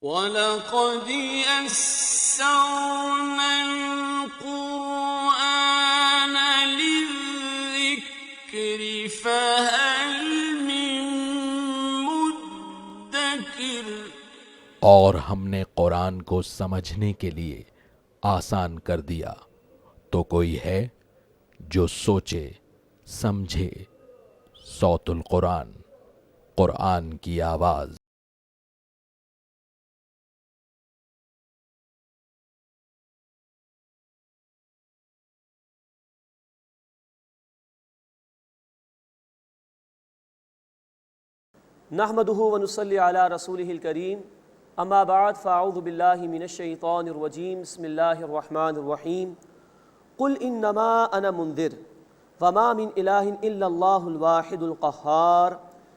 وَلَقَدْ يَسَّرْنَا الْقُرْآنَ لِلذِّكْرِ فَهَلْ مِن مُّدَّكِرٍ۔ اور ہم نے قرآن کو سمجھنے کے لیے آسان کر دیا، تو کوئی ہے جو سوچے سمجھے۔ صوت القرآن، قرآن کی آواز۔ نحمده ونصلي على رسوله الكريم اما بعد فاعوذ بالله من الشيطان الرجيم بسم الله الرحمن الرحيم قل انما انا منذر وما من اله الا الله الواحد القهار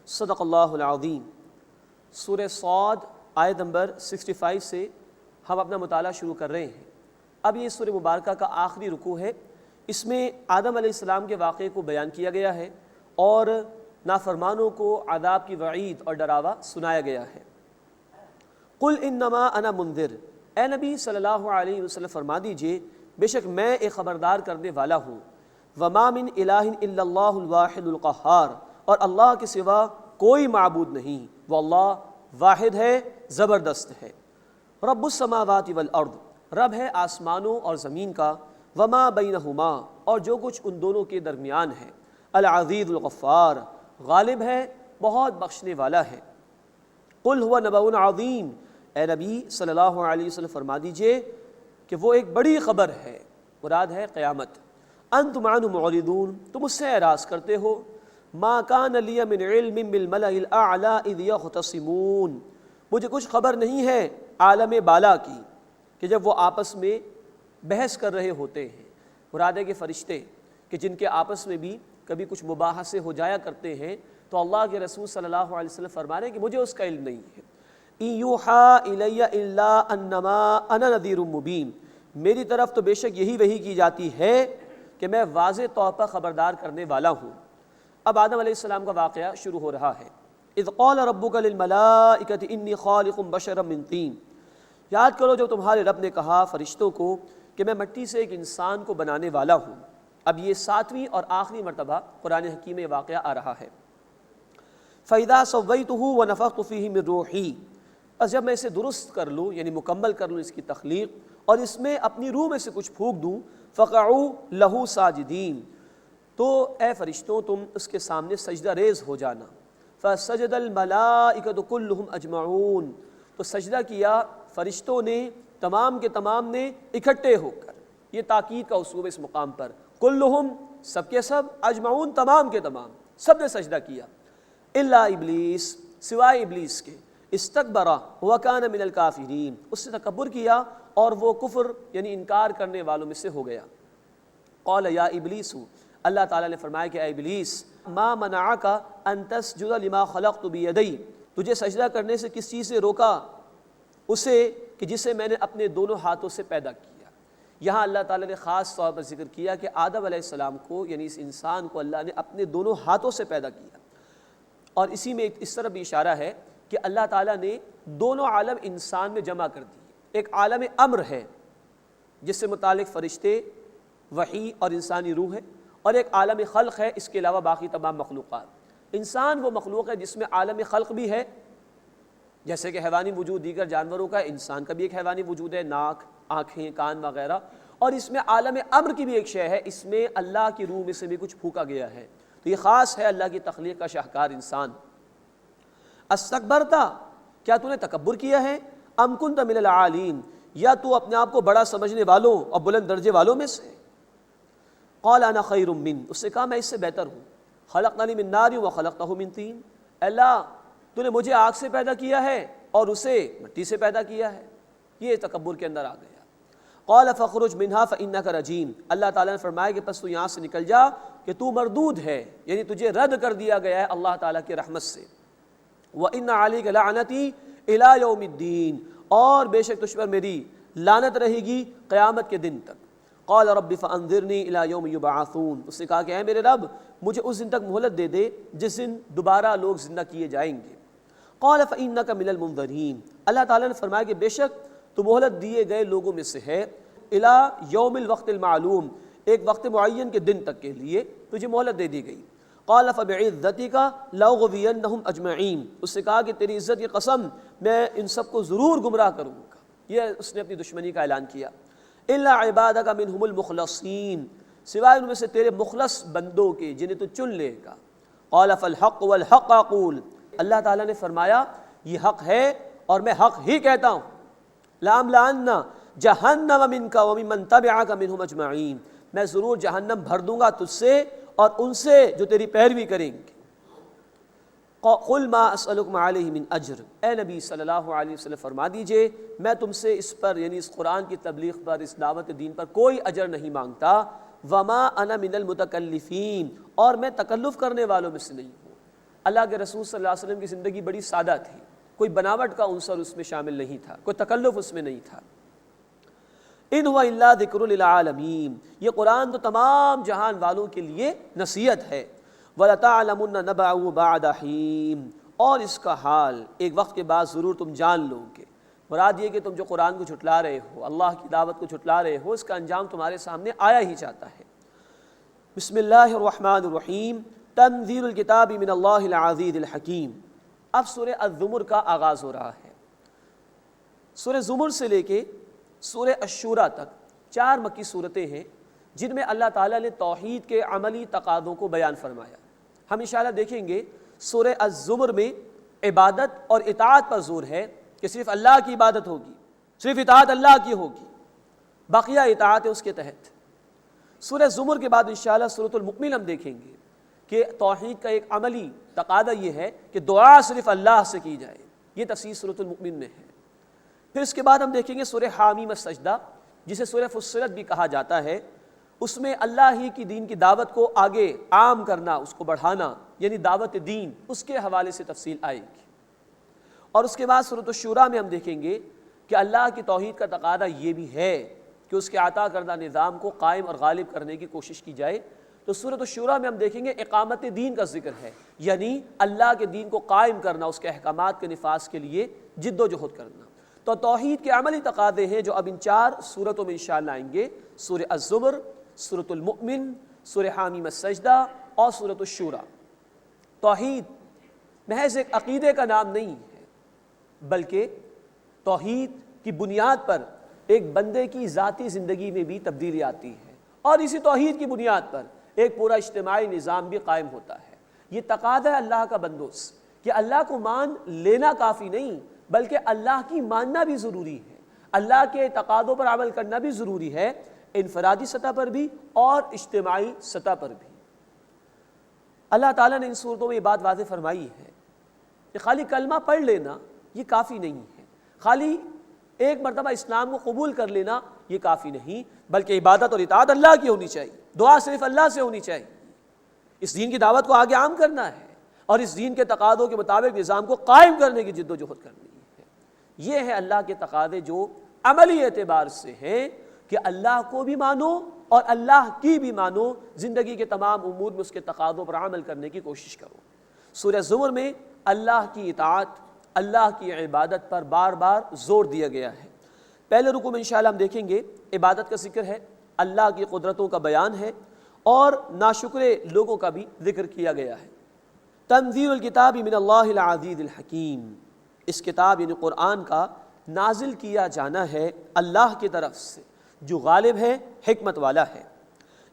صدق اللہ العظیم۔ سورہ صاد آیت نمبر 65 سے ہم اپنا مطالعہ شروع کر رہے ہیں۔ اب یہ سورہ مبارکہ کا آخری رکوع ہے۔ اس میں آدم علیہ السلام کے واقعے کو بیان کیا گیا ہے اور نافرمانوں کو عذاب کی وعید اور ڈراوا سنایا گیا ہے۔ قل انما انا منذر، اے نبی صلی اللہ علیہ وسلم فرما دیجئے بے شک میں ایک خبردار کرنے والا ہوں۔ وما من الہ الا اللہ الواحد القہار، اور اللہ کے سوا کوئی معبود نہیں، وہ اللہ واحد ہے، زبردست ہے۔ رب السماوات والارض، رب ہے آسمانوں اور زمین کا، وما بینہما، اور جو کچھ ان دونوں کے درمیان ہے، العزیز الغفار، غالب ہے، بہت بخشنے والا ہے۔ قل هو نبأ عظیم، اے نبی صلی اللہ علیہ وسلم فرما دیجئے کہ وہ ایک بڑی خبر ہے، مراد ہے قیامت۔ انتم عنہ معرضون، تم اس سے اعراض کرتے ہو۔ ما کان لی من علم بالملأ الاعلی اذ یختصمون، مجھے کچھ خبر نہیں ہے عالم بالا کی کہ جب وہ آپس میں بحث کر رہے ہوتے ہیں۔ مراد ہے کہ فرشتے کہ جن کے آپس میں بھی کبھی کچھ مباحثے ہو جایا کرتے ہیں، تو اللہ کے رسول صلی اللہ علیہ وسلم فرما رہے ہیں کہ مجھے اس کا علم نہیں ہے۔ ان یوحیٰ الی الا انما انا نذیر مبین، میری طرف تو بے شک یہی وحی کی جاتی ہے کہ میں واضح طور پر خبردار کرنے والا ہوں۔ اب آدم علیہ السلام کا واقعہ شروع ہو رہا ہے۔ اذ قال ربک للملائکۃ انی خالق بشرا من طین، یاد کرو جو تمہارے رب نے کہا فرشتوں کو کہ میں مٹی سے ایک انسان کو بنانے والا ہوں۔ اب یہ 7ویں اور آخری مرتبہ قرآن حکیم میں واقعہ آ رہا ہے۔ فَإِذَا سَوَّيْتُهُ وَنَفَخْتُ فِيهِ مِن رُوحِي، بس جب میں اسے درست کر لوں یعنی مکمل کر لوں اس کی تخلیق اور اس میں اپنی روح میں سے کچھ پھونک دوں، فَقَعُوا لَهُ سَاجِدِينَ، تو اے فرشتوں تم اس کے سامنے سجدہ ریز ہو جانا۔ فَسَجَدَ الْمَلَائِكَةُ كُلُّهُمْ أَجْمَعُونَ، تو سجدہ کیا فرشتوں نے، تمام کے تمام نے اکٹھے ہو کر۔ یہ تاکید کا اسلوب اس مقام پر، کلہم سب کے سب، اجمعون تمام کے تمام، سب نے سجدہ کیا، الا ابلیس سوائے ابلیس کے، استکبر وکان من الکافرین، اس نے تکبر کیا اور وہ کفر یعنی انکار کرنے والوں میں سے ہو گیا۔ قال یا ابلیس، اللہ تعالیٰ نے فرمایا کہ اے ابلیس، ما منعک ان تسجد لما خلقت بیدی، تجھے سجدہ کرنے سے کس چیز سے روکا؟ اسے کہ جسے میں نے اپنے دونوں ہاتھوں سے پیدا کیا۔ یہاں اللہ تعالیٰ نے خاص طور پر ذکر کیا کہ آدم علیہ السلام کو یعنی اس انسان کو اللہ نے اپنے دونوں ہاتھوں سے پیدا کیا، اور اسی میں اس طرح بھی اشارہ ہے کہ اللہ تعالیٰ نے دونوں عالم انسان میں جمع کر دی۔ ایک عالم امر ہے جس سے متعلق فرشتے، وحی اور انسانی روح ہے، اور ایک عالم خلق ہے، اس کے علاوہ باقی تمام مخلوقات۔ انسان وہ مخلوق ہے جس میں عالم خلق بھی ہے، جیسے کہ حیوانی وجود دیگر جانوروں کا، انسان کا بھی ایک حیوانی وجود ہے، ناک، آنکھیں، کان وغیرہ، اور اس میں عالم امر کی بھی ایک شے ہے، اس میں اللہ کی روح میں سے بھی کچھ پھونکا گیا ہے۔ تو یہ خاص ہے اللہ کی تخلیق کا شاہکار انسان۔ استکبرتا، کیا تو نے تکبر کیا ہے؟ ام کنت من العالین، یا تو اپنے آپ کو بڑا سمجھنے والوں اور بلند درجے والوں میں سے؟ قال انا خیر من، اس سے کہا میں اس سے بہتر ہوں۔ خلقتنی من نار وخلقتہ من طین، اللہ تو نے مجھے آگ سے پیدا کیا ہے اور اسے مٹی سے پیدا کیا ہے۔ یہ تکبر کے اندر آ گیا۔ قال فخرج منها فانک رجیم، اللہ تعالیٰ نے فرمایا کہ پس تو یہاں سے نکل جا کہ تو مردود ہے، یعنی تجھے رد کر دیا گیا ہے اللہ تعالیٰ کی رحمت سے۔ وان علیک لعنتی الی یوم الدین، اور بے شک تجھ پر میری لعنت رہے گی قیامت کے دن تک۔ قال رب فانظرنی الی یوم یبعثون، اس نے کہا کہ اے میرے رب مجھے اس دن تک مہلت دے دے جس دن دوبارہ لوگ زندہ کیے جائیں گے۔ قال فإنک من المنذرین، اللہ تعالیٰ نے فرمایا کہ بے شک تو مہلت دیے گئے لوگوں میں سے ہے، الی یوم الوقت المعلوم، ایک وقت معین کے دن تک کے لیے تجھے مہلت دے دی گئی۔ قال فبعزتک لاغوینہم اجمعین، اس سے کہا کہ تیری عزت کی قسم میں ان سب کو ضرور گمراہ کروں گا، یہ اس نے اپنی دشمنی کا اعلان کیا۔ الا عبادک منہم المخلصین، سوائے ان میں سے تیرے مخلص بندوں کے جنہیں تو چن لے گا۔ قال فالحق والحق اقول، اللہ تعالیٰ نے فرمایا یہ حق ہے اور میں حق ہی کہتا ہوں۔ لَأَمْلَأَنَّ جَهَنَّمَ مِنْكَ وَمِمَّنْ تَبِعَكَ مِنْهُمْ أَجْمَعِينَ، میں ضرور جہنم بھر دوں گا تجھ سے اور ان سے جو تیری پیروی کریں گے۔ قُلْ مَا أَسْأَلُكُمْ عَلَيْهِ مِنْ أَجْرٍ، اے نبی صلی اللہ علیہ وسلم فرما دیجئے میں تم سے اس پر یعنی اس قرآن کی تبلیغ پر، اس دعوت دین پر کوئی اجر نہیں مانگتا۔ وَمَا أَنَا مِنَ الْمُتَكَلِّفِينَ، اور میں تکلف کرنے والوں میں سے نہیں ہوں۔ اللہ کے رسول صلی اللہ علیہ وسلم کی زندگی بڑی سادہ تھی، کوئی بناوٹ کا عنصر اس میں شامل نہیں تھا، کوئی تکلف اس میں نہیں تھا۔ ان هو الا ذکر للعالمین، یہ قرآن تو تمام جہان والوں کے لیے نصیحت ہے۔ وَلَتَعْلَمُنَّ نَبَعُهُ بَعْدَ حِینٍ، اور اس کا حال ایک وقت کے بعد ضرور تم جان لو گے۔ مراد یہ کہ تم جو قرآن کو جھٹلا رہے ہو، اللہ کی دعوت کو جھٹلا رہے ہو، اس کا انجام تمہارے سامنے آیا ہی جاتا ہے۔ بسم اللہ الرحمن الرحیم، تنزیل الکتاب من اللہ العزیز الحکیم۔ اب سورہ الزمر کا آغاز ہو رہا ہے۔ سورہ زمر سے لے کے سورہ الشورى تک 4 مکی صورتیں ہیں جن میں اللہ تعالیٰ نے توحید کے عملی تقاضوں کو بیان فرمایا۔ ہم انشاءاللہ دیکھیں گے سورہ الزمر میں عبادت اور اطاعت پر زور ہے کہ صرف اللہ کی عبادت ہوگی، صرف اطاعت اللہ کی ہوگی، بقیہ اطاعت ہے اس کے تحت۔ سورہ زمر کے بعد انشاءاللہ سورۃ المؤمن ہم دیکھیں گے کہ توحید کا ایک عملی تقاضا یہ ہے کہ دعا صرف اللہ سے کی جائے، یہ تفسیر سورۃ المؤمن میں ہے۔ پھر اس کے بعد ہم دیکھیں گے سورہ حامیم السجدہ، جسے سورہ فصلت بھی کہا جاتا ہے، اس میں اللہ ہی کی دین کی دعوت کو آگے عام کرنا، اس کو بڑھانا، یعنی دعوت دین، اس کے حوالے سے تفصیل آئے گی۔ اور اس کے بعد سورۃ الشورى میں ہم دیکھیں گے کہ اللہ کی توحید کا تقاضا یہ بھی ہے کہ اس کے عطا کردہ نظام کو قائم اور غالب کرنے کی کوشش کی جائے۔ تو سورۃ الشورى میں ہم دیکھیں گے اقامت دین کا ذکر ہے، یعنی اللہ کے دین کو قائم کرنا، اس کے احکامات کے نفاذ کے لیے جد و جہد کرنا۔ تو توحید کے عملی تقاضے ہیں جو اب ان 4 صورتوں میں انشاءاللہ آئیں گے، سورہ الزمر، سورۃ المؤمن، سورہ حامیم السجدہ اور سورۃ الشورى۔ توحید محض ایک عقیدے کا نام نہیں ہے، بلکہ توحید کی بنیاد پر ایک بندے کی ذاتی زندگی میں بھی تبدیلی آتی ہے، اور اسی توحید کی بنیاد پر ایک پورا اجتماعی نظام بھی قائم ہوتا ہے۔ یہ تقاضا ہے اللہ کا بندوس کہ اللہ کو مان لینا کافی نہیں، بلکہ اللہ کی ماننا بھی ضروری ہے، اللہ کے تقاضوں پر عمل کرنا بھی ضروری ہے، انفرادی سطح پر بھی اور اجتماعی سطح پر بھی۔ اللہ تعالیٰ نے ان صورتوں میں یہ بات واضح فرمائی ہے کہ خالی کلمہ پڑھ لینا یہ کافی نہیں ہے، خالی ایک مرتبہ اسلام کو قبول کر لینا یہ کافی نہیں، بلکہ عبادت اور اطاعت اللہ کی ہونی چاہیے، دعا صرف اللہ سے ہونی چاہیے۔ اس دین کی دعوت کو آگے عام کرنا ہے اور اس دین کے تقاضوں کے مطابق نظام کو قائم کرنے کی جد و جہد کرنی ہے۔ یہ ہے اللہ کے تقاضے جو عملی اعتبار سے ہیں کہ اللہ کو بھی مانو اور اللہ کی بھی مانو، زندگی کے تمام امور میں اس کے تقاضوں پر عمل کرنے کی کوشش کرو۔ سورہ زمر میں اللہ کی اطاعت، اللہ کی عبادت پر بار بار زور دیا گیا ہے۔ پہلے رکوع میں انشاءاللہ ہم دیکھیں گے عبادت کا ذکر ہے، اللہ کی قدرتوں کا بیان ہے اور ناشکرے لوگوں کا بھی ذکر کیا گیا ہے۔ تنزیل الکتاب من اللہ العزیز الحکیم، اس کتاب یعنی قرآن کا نازل کیا جانا ہے اللہ کی طرف سے جو غالب ہے، حکمت والا ہے۔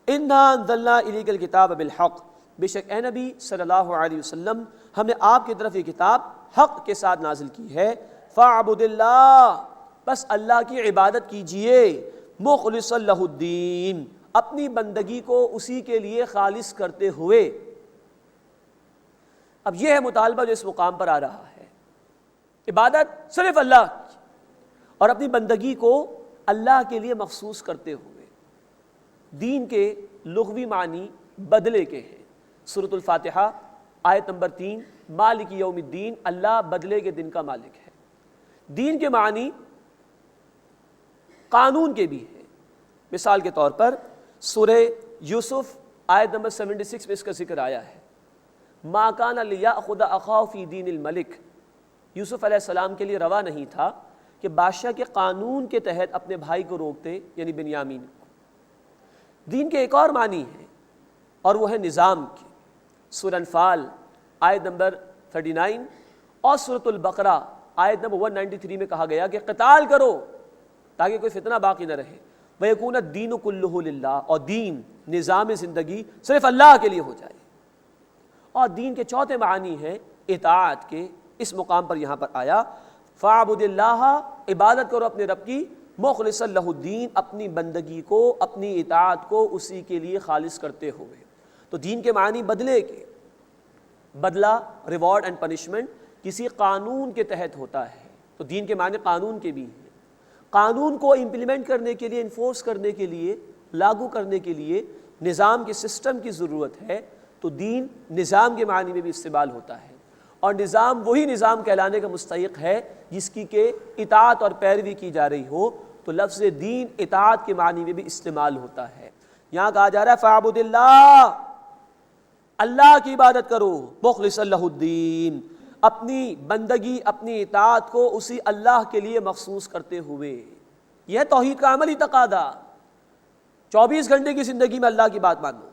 انا انزلنا الیک الکتاب بالحق، بے شک اے نبی صلی اللہ علیہ وسلم ہم نے آپ کی طرف یہ کتاب حق کے ساتھ نازل کی ہے۔ فاعبد اللہ، بس اللہ کی عبادت کیجئے، مخلصا لہ الدین، اپنی بندگی کو اسی کے لیے خالص کرتے ہوئے۔ اب یہ ہے مطالبہ جو اس مقام پر آ رہا ہے، عبادت صرف اللہ کی اور اپنی بندگی کو اللہ کے لیے مخصوص کرتے ہوئے۔ دین کے لغوی معنی بدلے کے ہیں۔ سورۃ الفاتحہ آیت نمبر 3، مالک یوم الدین، اللہ بدلے کے دن کا مالک ہے۔ دین کے معنی قانون کے بھی ہیں۔ مثال کے طور پر سورہ یوسف آیت نمبر 76 میں اس کا ذکر آیا ہے، ما کان لیأخذ اخاہ فی دین الملک، یوسف علیہ السلام کے لیے روا نہیں تھا کہ بادشاہ کے قانون کے تحت اپنے بھائی کو روکتے، یعنی بنیامین کو۔ دین کے ایک اور معنی ہے اور وہ ہے نظام کی۔ سورہ انفال آیت نمبر 39 اور سورۃ البقرہ آیت نمبر 193 میں کہا گیا کہ قتال کرو تاکہ کوئی فتنہ باقی نہ رہے، وَيَكُونَ الدِّينُ كُلُّهُ لِلَّهِ، اور دین، نظام زندگی صرف اللہ کے لیے ہو جائے۔ اور دین کے چوتھے معنی ہیں اطاعت کے، اس مقام پر یہاں پر آیا فَاعْبُدِ اللَّهَ، عبادت کرو اپنے رب کی، مخلصا لہ الدین، اپنی بندگی کو، اپنی اطاعت کو اسی کے لیے خالص کرتے ہوئے۔ تو دین کے معنی بدلے کے، بدلہ، ریوارڈ اینڈ پنشمنٹ کسی قانون کے تحت ہوتا ہے، تو دین کے معنی قانون کے بھی ہیں۔ قانون کو امپلیمنٹ کرنے کے لیے، انفورس کرنے کے لیے، لاگو کرنے کے لیے نظام کے سسٹم کی ضرورت ہے، تو دین نظام کے معنی میں بھی استعمال ہوتا ہے، اور نظام وہی نظام کہلانے کا مستحق ہے جس کی کہ اطاعت اور پیروی کی جا رہی ہو، تو لفظ دین اطاعت کے معنی میں بھی استعمال ہوتا ہے۔ یہاں کہا جا رہا ہے فَاعْبُدِ اللَّهَ، اللہ کی عبادت کرو، مخلصا لہ الدین، اپنی بندگی، اپنی اطاعت کو اسی اللہ کے لیے مخصوص کرتے ہوئے۔ یہ ہے توحید کا عملی تقاضا۔ 24 گھنٹے کی زندگی میں اللہ کی بات مانو،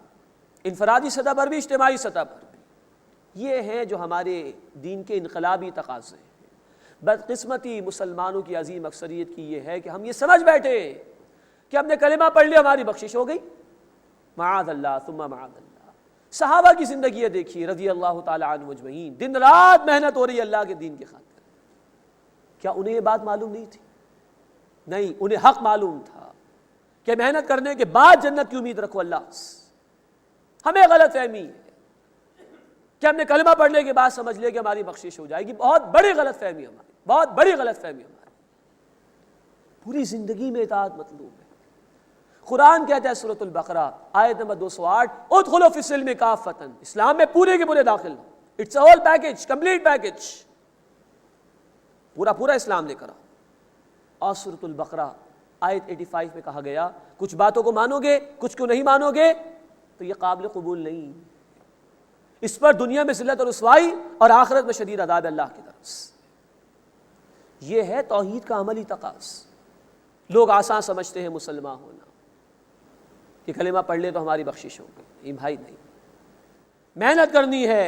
انفرادی سطح پر بھی، اجتماعی سطح پر بھی۔ یہ ہیں جو ہمارے دین کے انقلابی تقاضے ہیں۔ بدقسمتی مسلمانوں کی عظیم اکثریت کی یہ ہے کہ ہم یہ سمجھ بیٹھے کہ ہم نے کلمہ پڑھ لیا ہماری بخشش ہو گئی، معاذ اللہ ثم معاذ اللہ۔ صحابہ کی زندگیاں دیکھیے رضی اللہ تعالی عنہ اجمعین، دن رات محنت ہو رہی ہے اللہ کے دین کی خاطر۔ کیا انہیں یہ بات معلوم نہیں تھی؟ نہیں، انہیں حق معلوم تھا کہ محنت کرنے کے بعد جنت کی امید رکھو اللہ سے۔ ہمیں غلط فہمی ہے کہ ہم نے کلمہ پڑھنے کے بعد سمجھ لیا کہ ہماری بخشش ہو جائے گی، بہت بڑی غلط فہمی ہماری، بہت بڑی غلط فہمی ہماری۔ پوری زندگی میں اطاعت مطلوب ہے۔ قرآن کہتا ہے سورۃ البقرہ آیت نمبر 208 ادخلوا فی السلم کافۃ، اسلام میں پورے کے پورے داخل ہو، it's a whole package, complete package, پورا پورا اسلام لے کر آؤ۔ اور سورۃ البقرہ آیت 85 میں کہا گیا کچھ باتوں کو مانو گے، کچھ کو نہیں مانو گے تو یہ قابل قبول نہیں، اس پر دنیا میں ذلت اور رسوائی اور آخرت میں شدید عذاب اللہ کی طرف سے۔ یہ ہے توحید کا عملی تقاضا۔ لوگ آسان سمجھتے ہیں مسلمان ہونا کہ کلمہ پڑھ لے تو ہماری بخشش ہوگی، نہیں بھائی، نہیں، محنت کرنی ہے،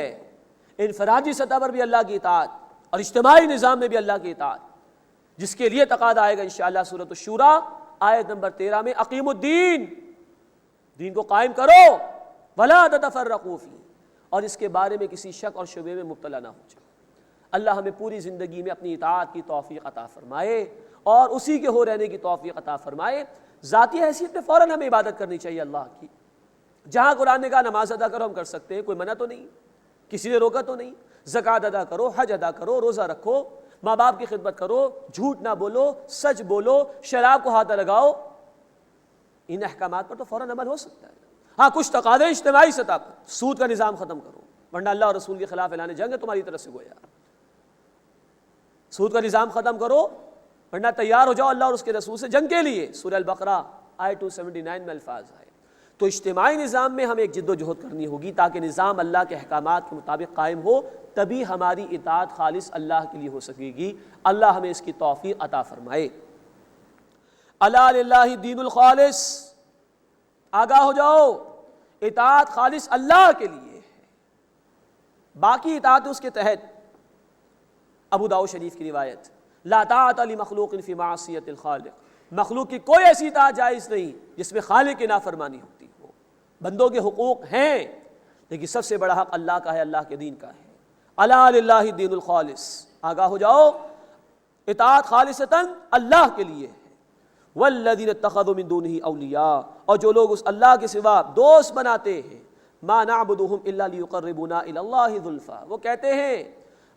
انفرادی سطح پر بھی اللہ کی اطاعت اور اجتماعی نظام میں بھی اللہ کی اطاعت، جس کے لیے تقاضا آئے گا انشاءاللہ سورۃ الشورى آیت نمبر 13 میں اقیموا الدین، دین کو قائم کرو، ولا تتفرقوا فیہ، اور اس کے بارے میں کسی شک اور شبہے میں مبتلا نہ ہو جائے۔ اللہ ہمیں پوری زندگی میں اپنی اطاعت کی توفیق عطا فرمائے اور اسی کے ہو رہنے کی توفیق عطا فرمائے۔ ذاتی حیثیت میں فوراً ہمیں عبادت کرنی چاہیے اللہ کی۔ جہاں قرآن نے کہا نماز ادا کرو ہم کر سکتے ہیں، کوئی منع تو نہیں، کسی نے روکا تو نہیں۔ زکوٰۃ ادا کرو، حج ادا کرو، روزہ رکھو، ماں باپ کی خدمت کرو، جھوٹ نہ بولو، سچ بولو، شراب کو ہاتھ لگاؤ، ان احکامات پر تو فوراً عمل ہو سکتا ہے۔ ہاں کچھ تقاضے اجتماعی سطح پر، سود کا نظام ختم کرو ورنہ اللہ اور رسول کے خلاف اعلان جنگ ہے تمہاری طرف سے گویا۔ سود کا نظام ختم کرو ورنہ تیار ہو جاؤ اللہ اور اس کے رسول سے جنگ کے لیے، سورہ البقرہ آیت 279 میں الفاظ آئے۔ تو اجتماعی نظام میں ہمیں ایک جد و جہد کرنی ہوگی تاکہ نظام اللہ کے احکامات کے مطابق قائم ہو، تبھی ہماری اطاعت خالص اللہ کے لیے ہو سکے گی۔ اللہ ہمیں اس کی توفیق عطا فرمائے۔ الا للہ الدین الخالص، آگاہ ہو جاؤ، اطاعت خالص اللہ کے لیے ہے، باقی اطاعت اس کے تحت۔ ابو داؤد شریف کی روایت، لا طاعت لمخلوق فی معصیۃ الخالق، مخلوق کی کوئی ایسی اطاعت جائز نہیں جس میں خالق کی نافرمانی ہوتی ہو۔ بندوں کے حقوق ہیں لیکن سب سے بڑا حق اللہ کا ہے، اللہ کے دین کا ہے۔ الا للہ الدین الخالص، آگاہ ہو جاؤ، اطاعت خالصتاً اللہ کے لیے ہے۔ والذین اتخذوا من دونہ اولیاء، اور جو لوگ اس اللہ کے سوا دوست بناتے ہیں، ما نعبدهم الا لیقربونا الی اللہ زلفیٰ، وہ کہتے ہیں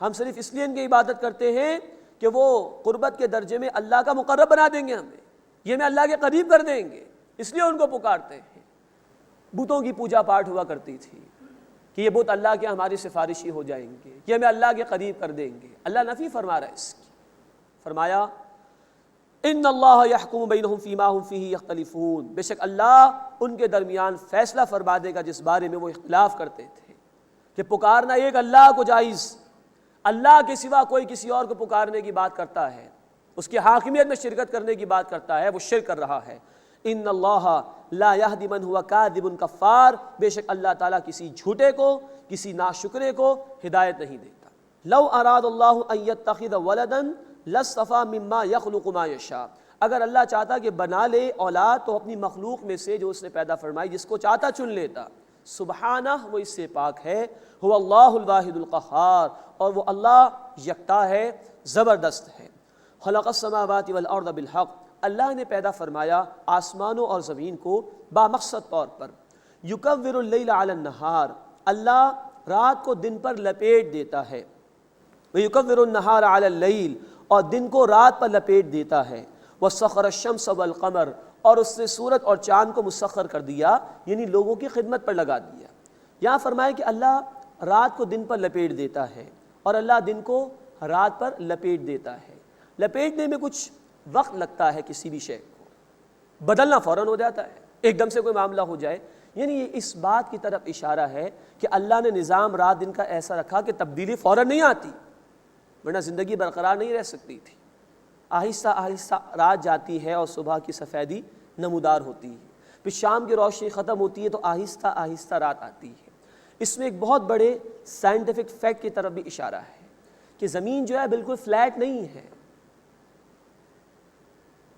ہم صرف اس لیے ان کی عبادت کرتے ہیں کہ وہ قربت کے درجے میں اللہ کا مقرب بنا دیں گے، ہمیں یہ ہمیں اللہ کے قریب کر دیں گے، اس لیے ان کو پکارتے ہیں۔ بتوں کی پوجا پاٹ ہوا کرتی تھی کہ یہ بت اللہ کے ہماری سفارشی ہو جائیں گے، یہ ہمیں اللہ کے قریب کر دیں گے۔ اللہ نفی فرما رہا ہے اس کی، فرمایا ان اللہ یحکم بینہم فیما ہم فیہ یختلفون، بے شک اللہ ان کے درمیان فیصلہ فرما دے گا جس بارے میں وہ اختلاف کرتے تھے، کہ پکارنا ایک اللہ کو جائز، اللہ کے سوا کوئی کسی اور کو پکارنے کی بات کرتا ہے، اس کی حاکمیت میں شرکت کرنے کی بات کرتا ہے، وہ شرک کر رہا ہے۔ ان اللہ لا یہدی من هو کاذب کفار، بے شک اللہ تعالیٰ کسی جھوٹے کو، کسی ناشکرے کو ہدایت نہیں دیتا۔ لو اراد اللہ ان یتخذ ولدا لاصطفى مما یخلق ما یشاء، اگر اللہ چاہتا کہ بنا لے اولاد تو اپنی مخلوق میں سے جو اس نے پیدا فرمائی جس کو چاہتا چن لیتا۔ سبحانہ، وہ اس سے پاک ہے۔ هو اللہ الواحد القہار، اور وہ اللہ یکتا ہے، زبردست ہے۔ خلق السماوات والارض بالحق، اللہ نے پیدا فرمایا آسمانوں اور زمین کو بامقصد طور پر۔ یکور اللیل علی النہار، اللہ رات کو دن پر لپیٹ دیتا ہے۔ ویکور النہار علی اللیل، اور دن کو رات پر لپیٹ دیتا ہے۔ وسخر الشمس والقمر، اور اس نے سورج اور چاند کو مسخر کر دیا، یعنی لوگوں کی خدمت پر لگا دیا۔ یہاں فرمایا کہ اللہ رات کو دن پر لپیٹ دیتا ہے، اور اللہ دن کو رات پر لپیٹ دیتا ہے۔ لپیٹنے میں کچھ وقت لگتا ہے، کسی بھی شے کو بدلنا فوراً ہو جاتا ہے، ایک دم سے کوئی معاملہ ہو جائے، یعنی یہ اس بات کی طرف اشارہ ہے کہ اللہ نے نظام رات دن کا ایسا رکھا کہ تبدیلی فوراً نہیں آتی، ورنہ زندگی برقرار نہیں رہ سکتی تھی۔ آہستہ آہستہ رات جاتی ہے اور صبح کی سفیدی نمودار ہوتی ہے، پھر شام کی روشنی ختم ہوتی ہے تو آہستہ آہستہ رات آتی ہے۔ اس میں ایک بہت بڑے سائنٹیفک فیکٹ کی طرف بھی اشارہ ہے کہ زمین جو ہے بالکل فلیٹ نہیں ہے،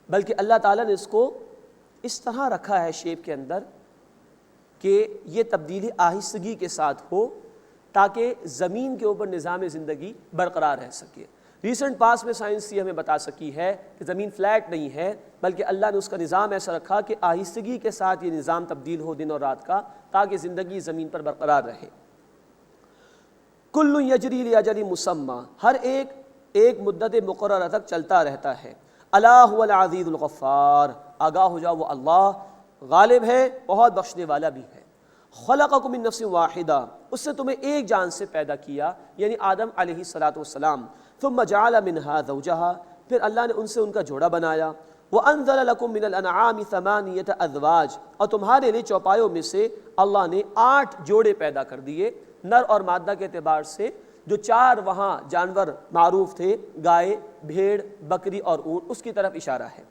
بلکہ اللہ تعالیٰ نے اس کو اس طرح رکھا ہے شیپ کے اندر کہ یہ تبدیلی آہستگی کے ساتھ ہو تاکہ زمین کے اوپر نظام زندگی برقرار رہ سکے۔ ریسنٹ پاس میں سائنس یہ ہمیں بتا سکی ہے کہ زمین فلیٹ نہیں ہے، بلکہ اللہ نے اس کا نظام ایسا رکھا کہ آہستگی کے ساتھ یہ نظام تبدیل ہو دن اور رات کا، تاکہ زندگی زمین پر برقرار رہے۔ کل یجری لاجل مسمى، ہر ایک مدت مقررہ تک چلتا رہتا ہے۔ الا هو العزیز الغفار، آگاہ ہو جاؤ وہ اللہ غالب ہے، بہت بخشنے والا بھی ہے۔ خلقکم من نفس واحدہ، اس نے تمہیں ایک جان سے پیدا کیا، یعنی آدم علیہ السلام۔ ثم جعل منها زوجها، پھر اللہ نے ان سے ان کا جوڑا بنایا۔ وانزل لکم من الانعام ثمانیۃ ازواج، اور تمہارے لیے چوپایوں میں سے اللہ نے 8 جوڑے پیدا کر دیے، نر اور مادہ کے اعتبار سے۔ جو 4 وہاں جانور معروف تھے، گائے، بھیڑ، بکری اور اونٹ، اس کی طرف اشارہ ہے۔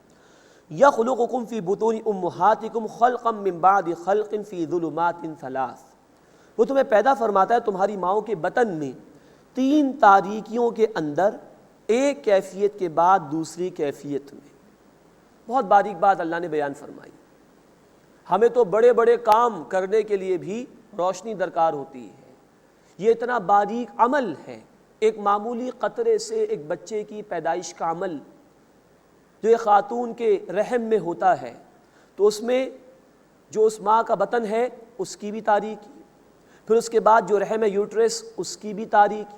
یخلقکم فی بطون امہاتکم خلقا من بعد خلق فی ظلمات 3، وہ تمہیں پیدا فرماتا ہے تمہاری ماؤں کے بطن میں 3 تاریکیوں کے اندر، ایک کیفیت کے بعد دوسری کیفیت میں۔ بہت باریک بات اللہ نے بیان فرمائی۔ ہمیں تو بڑے بڑے کام کرنے کے لیے بھی روشنی درکار ہوتی ہے، یہ اتنا باریک عمل ہے، ایک معمولی قطرے سے ایک بچے کی پیدائش کا عمل جو ایک خاتون کے رحم میں ہوتا ہے، تو اس میں جو اس ماں کا بطن ہے اس کی بھی تاریکی، پھر اس کے بعد جو رحم یوٹرس اس کی بھی تاریکی،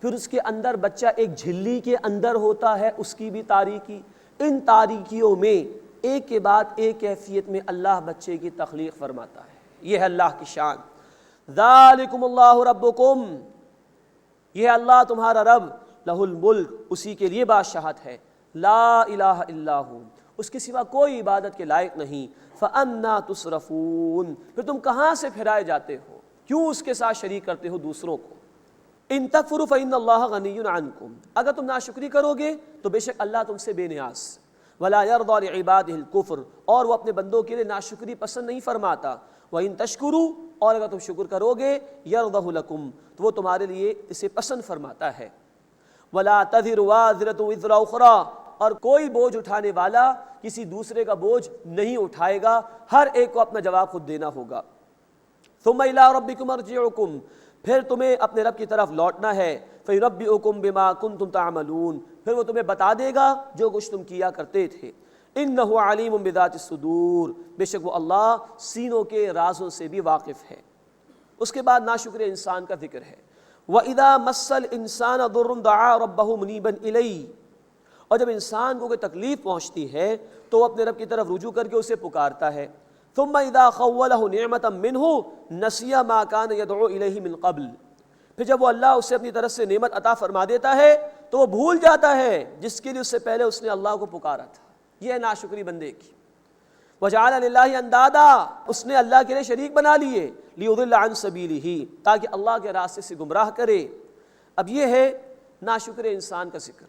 پھر اس کے اندر بچہ ایک جھلی کے اندر ہوتا ہے اس کی بھی تاریکی۔ ان تاریکیوں میں ایک کے بعد ایک کیفیت میں اللہ بچے کی تخلیق فرماتا ہے، یہ ہے اللہ کی شان۔ ذالکم اللہ ربکم، یہ اللہ تمہارا رب، لہ الملک، اسی کے لیے بادشاہت ہے، لا الہ الا ہو، اس کے سوا کوئی عبادت کے لائق نہیں۔ فانا تصرفون، پھر تم کہاں سے پھرائے جاتے ہو، کیوں اس کے ساتھ شریک کرتے ہو دوسروں کو۔ ان تکفروا فإن اللہ غنی عنکم، اگر تم ناشکری کرو گے تو بے شک اللہ تم سے بے نیاز۔ ولا یرضی لعبادہ الکفر، اور وہ اپنے بندوں کے لیے ناشکری پسند نہیں فرماتا۔ وإن تشکروا، اور اگر تم شکر کرو گے، یرضہ لکم، تو وہ تمہارے لیے اسے پسند فرماتا ہے۔ ولا تزر وازرۃ وزر اخری، اور کوئی بوجھ اٹھانے والا کسی دوسرے کا بوجھ نہیں اٹھائے گا، ہر ایک کو اپنا جواب خود دینا ہوگا۔ ثم الی ربکم ارجعکم، پھر تمہیں اپنے رب کی طرف لوٹنا ہے۔ فینبئکم بما کنتم تعملون، پھر وہ تمہیں بتا دے گا جو کچھ تم کیا کرتے تھے۔ انہ علیم بذات الصدور، بے شک وہ اللہ سینوں کے رازوں سے بھی واقف ہے۔ اس کے بعد ناشکر انسان کا ذکر ہے۔ وَإِذَا مَسَّ الْإِنسَانَ ضُرٌّ دَعَا رَبَّهُ مُنِيبًا إِلَيْهِ، اور جب انسان کو کوئی تکلیف پہنچتی ہے تو وہ اپنے رب کی طرف رجوع کر کے اسے پکارتا ہے۔ ثم اذا خوله نعمة منه نسي ما كان يدعو اليه من قبل، پھر جب وہ اللہ اسے اپنی طرف سے نعمت عطا فرما دیتا ہے تو وہ بھول جاتا ہے جس کے لیے اس سے پہلے اس نے اللہ کو پکارا تھا۔ یہ ہے ناشکری بندے کی۔ وجعل للہ اندادا، اس نے اللہ کے لیے شریک بنا لیے، لیضل عن سبیلہ، تاکہ اللہ کے راستے سے گمراہ کرے۔ اب یہ ہے ناشکر انسان کا ذکر.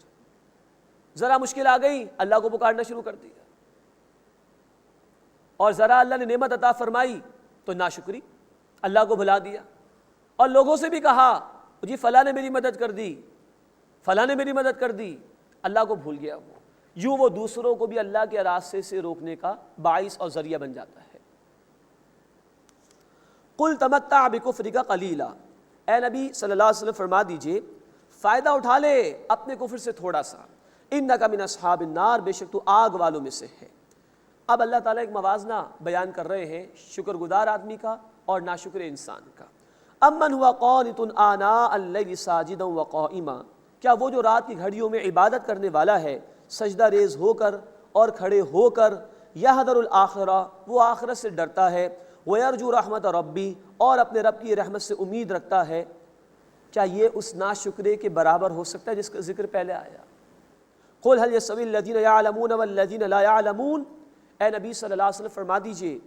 ذرا مشکل آ گئی اللہ کو پکارنا شروع کر دیا, اور ذرا اللہ نے نعمت عطا فرمائی تو ناشکری, اللہ کو بھلا دیا. اور لوگوں سے بھی کہا جی فلاں نے میری مدد کر دی, فلاں نے میری مدد کر دی, اللہ کو بھول گیا. یوں وہ دوسروں کو بھی اللہ کے راستے سے روکنے کا باعث اور ذریعہ بن جاتا ہے. قل تمتع بکفرک قلیلا, اے نبی صلی اللہ علیہ وسلم فرما دیجئے فائدہ اٹھا لے اپنے کفر سے تھوڑا سا. انک من اصحاب النار, بے شک تو آگ والوں میں سے ہے. اب اللہ تعالیٰ ایک موازنہ بیان کر رہے ہیں شکر گزار آدمی کا اور ناشکر انسان کا. امن ہوا قانت آناء اللیل ساجدا وقائما, کیا وہ جو رات کی گھڑیوں میں عبادت کرنے والا ہے سجدہ ریز ہو کر اور کھڑے ہو کر, یحذر الآخرہ, وہ آخرت سے ڈرتا ہے, ویرجو رحمت ربی, اور اپنے رب کی رحمت سے امید رکھتا ہے, کیا یہ اس ناشکرے کے برابر ہو سکتا ہے جس کا ذکر پہلے آیا؟ قل هل يستوي الذين يعلمون والذين لا يعلمون, اے نبی صلی اللہ علیہ وسلم فرما دیجئے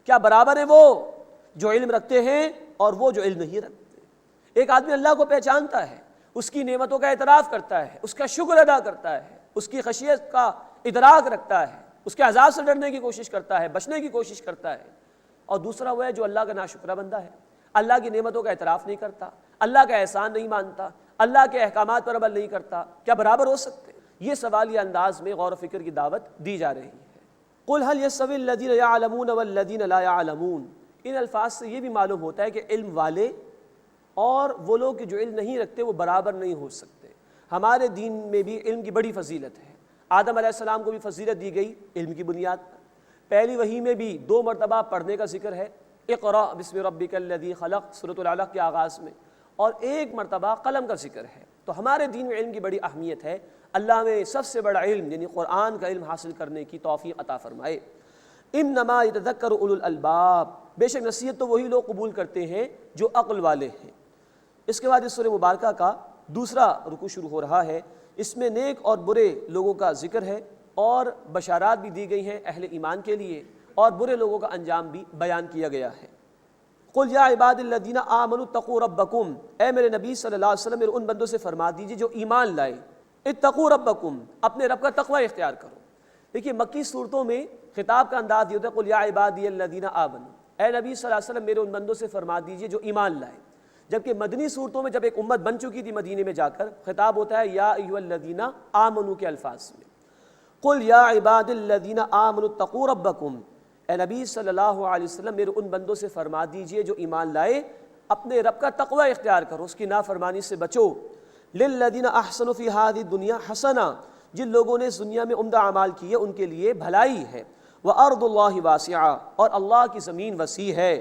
کیا برابر ہیں وہ جو علم رکھتے ہیں اور وہ جو علم نہیں رکھتے؟ ایک آدمی اللہ کو پہچانتا ہے, اس کی نعمتوں کا اعتراف کرتا ہے, اس کا شکر ادا کرتا ہے, اس کی خشیت کا ادراک رکھتا ہے, اس کے عذاب سے ڈرنے کی کوشش کرتا ہے, بچنے کی کوشش کرتا ہے. اور دوسرا وہ ہے جو اللہ کا ناشکرہ بندہ ہے, اللہ کی نعمتوں کا اعتراف نہیں کرتا, اللہ کا احسان نہیں مانتا, اللہ کے احکامات پر عمل نہیں کرتا. کیا برابر ہو سکتے؟ یہ سوالیہ انداز میں غور و فکر کی دعوت دی جا رہی ہے. قل هل يستوي الذين يعلمون والذين لا يعلمون, ان الفاظ سے یہ بھی معلوم ہوتا ہے کہ علم والے اور وہ لوگ جو علم نہیں رکھتے وہ برابر نہیں ہو سکتے. ہمارے دین میں بھی علم کی بڑی فضیلت ہے. آدم علیہ السلام کو بھی فضیلت دی گئی علم کی بنیاد پر. پہلی وحی میں بھی 2 مرتبہ پڑھنے کا ذکر ہے, اقرأ بسم ربک الذی خلق سورۃ العلق کے آغاز میں, اور 1 مرتبہ قلم کا ذکر ہے. تو ہمارے دین میں علم کی بڑی اہمیت ہے. اللہ میں سب سے بڑا علم یعنی قرآن کا علم حاصل کرنے کی توفیق عطا فرمائے. انما یتذکر اولو الالباب, بے شک نصیحت تو وہی لوگ قبول کرتے ہیں جو عقل والے ہیں. اس کے بعد اس سورہ مبارکہ کا دوسرا رکوع شروع ہو رہا ہے. اس میں نیک اور برے لوگوں کا ذکر ہے اور بشارات بھی دی گئی ہیں اہل ایمان کے لیے, اور برے لوگوں کا انجام بھی بیان کیا گیا ہے. قل یا عباد الذین آمنوا اتقوا ربکم, اے میرے نبی صلی اللہ علیہ وسلم میرے ان بندوں سے فرما دیجیے جو ایمان لائے, اتقوا ربکم, اپنے رب کا تقوی اختیار کرو. دیکھیے مکی صورتوں میں خطاب کا انداز یہ ہوتا ہے قل یا عبادی الذین آمنوا, اے نبی صلی اللہ علیہ وسلم میرے ان بندوں سے فرما دیجیے جو ایمان لائے. جبکہ مدنی صورتوں میں جب ایک امت بن چکی تھی مدینے میں جا کر, خطاب ہوتا ہے یا ایھا الذین آمنوا کے الفاظ میں. قل یا عباد الذین آمنوا اتقوا ربکم, اے نبی صلی اللہ علیہ وسلم میرے ان بندوں سے فرما دیجئے جو ایمان لائے اپنے رب کا تقوی اختیار کرو, اس کی نافرمانی سے بچو. للذین احسنوا فی ہذہ الدنیا حسنہ, جن لوگوں نے اس دنیا میں عمدہ اعمال کیے ان کے لیے بھلائی ہے. وارض اللہ واسعہ, اور اللہ کی زمین وسیع ہے.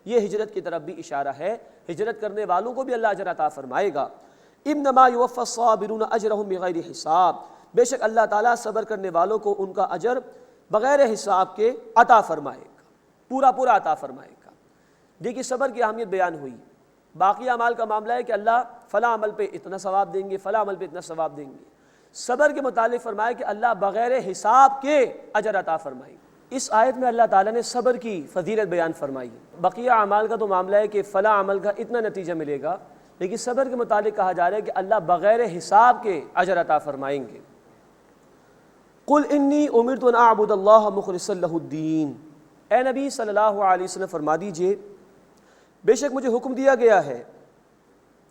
یہ ہجرت کی طرف بھی اشارہ ہے, ہجرت کرنے والوں کو بھی اللہ اجر عطا فرمائے گا. انما یوفی الصابرون اجرهم بغیر حساب, بے شک اللہ تعالیٰ صبر کرنے والوں کو ان کا اجر بغیر حساب کے عطا فرمائے گا, پورا پورا عطا فرمائے گا. دیکھیے صبر کی اہمیت بیان ہوئی. باقی اعمال کا معاملہ ہے کہ اللہ فلاں عمل پہ اتنا ثواب دیں گے, فلاں عمل پہ اتنا ثواب دیں گے. صبر کے متعلق فرمایا کہ اللہ بغیر حساب کے اجر عطا فرمائے گا. اس آیت میں اللہ تعالیٰ نے صبر کی فضیلت بیان فرمائی. بقیہ اعمال کا تو معاملہ ہے کہ فلاں عمل کا اتنا نتیجہ ملے گا, لیکن صبر کے متعلق کہا جا رہا ہے کہ اللہ بغیر حساب کے اجر عطا فرمائیں گے. قل انی امرت ان اعبد اللہ مخلصا لہ الدین, اے نبی صلی اللہ علیہ وسلم فرما دیجئے بے شک مجھے حکم دیا گیا ہے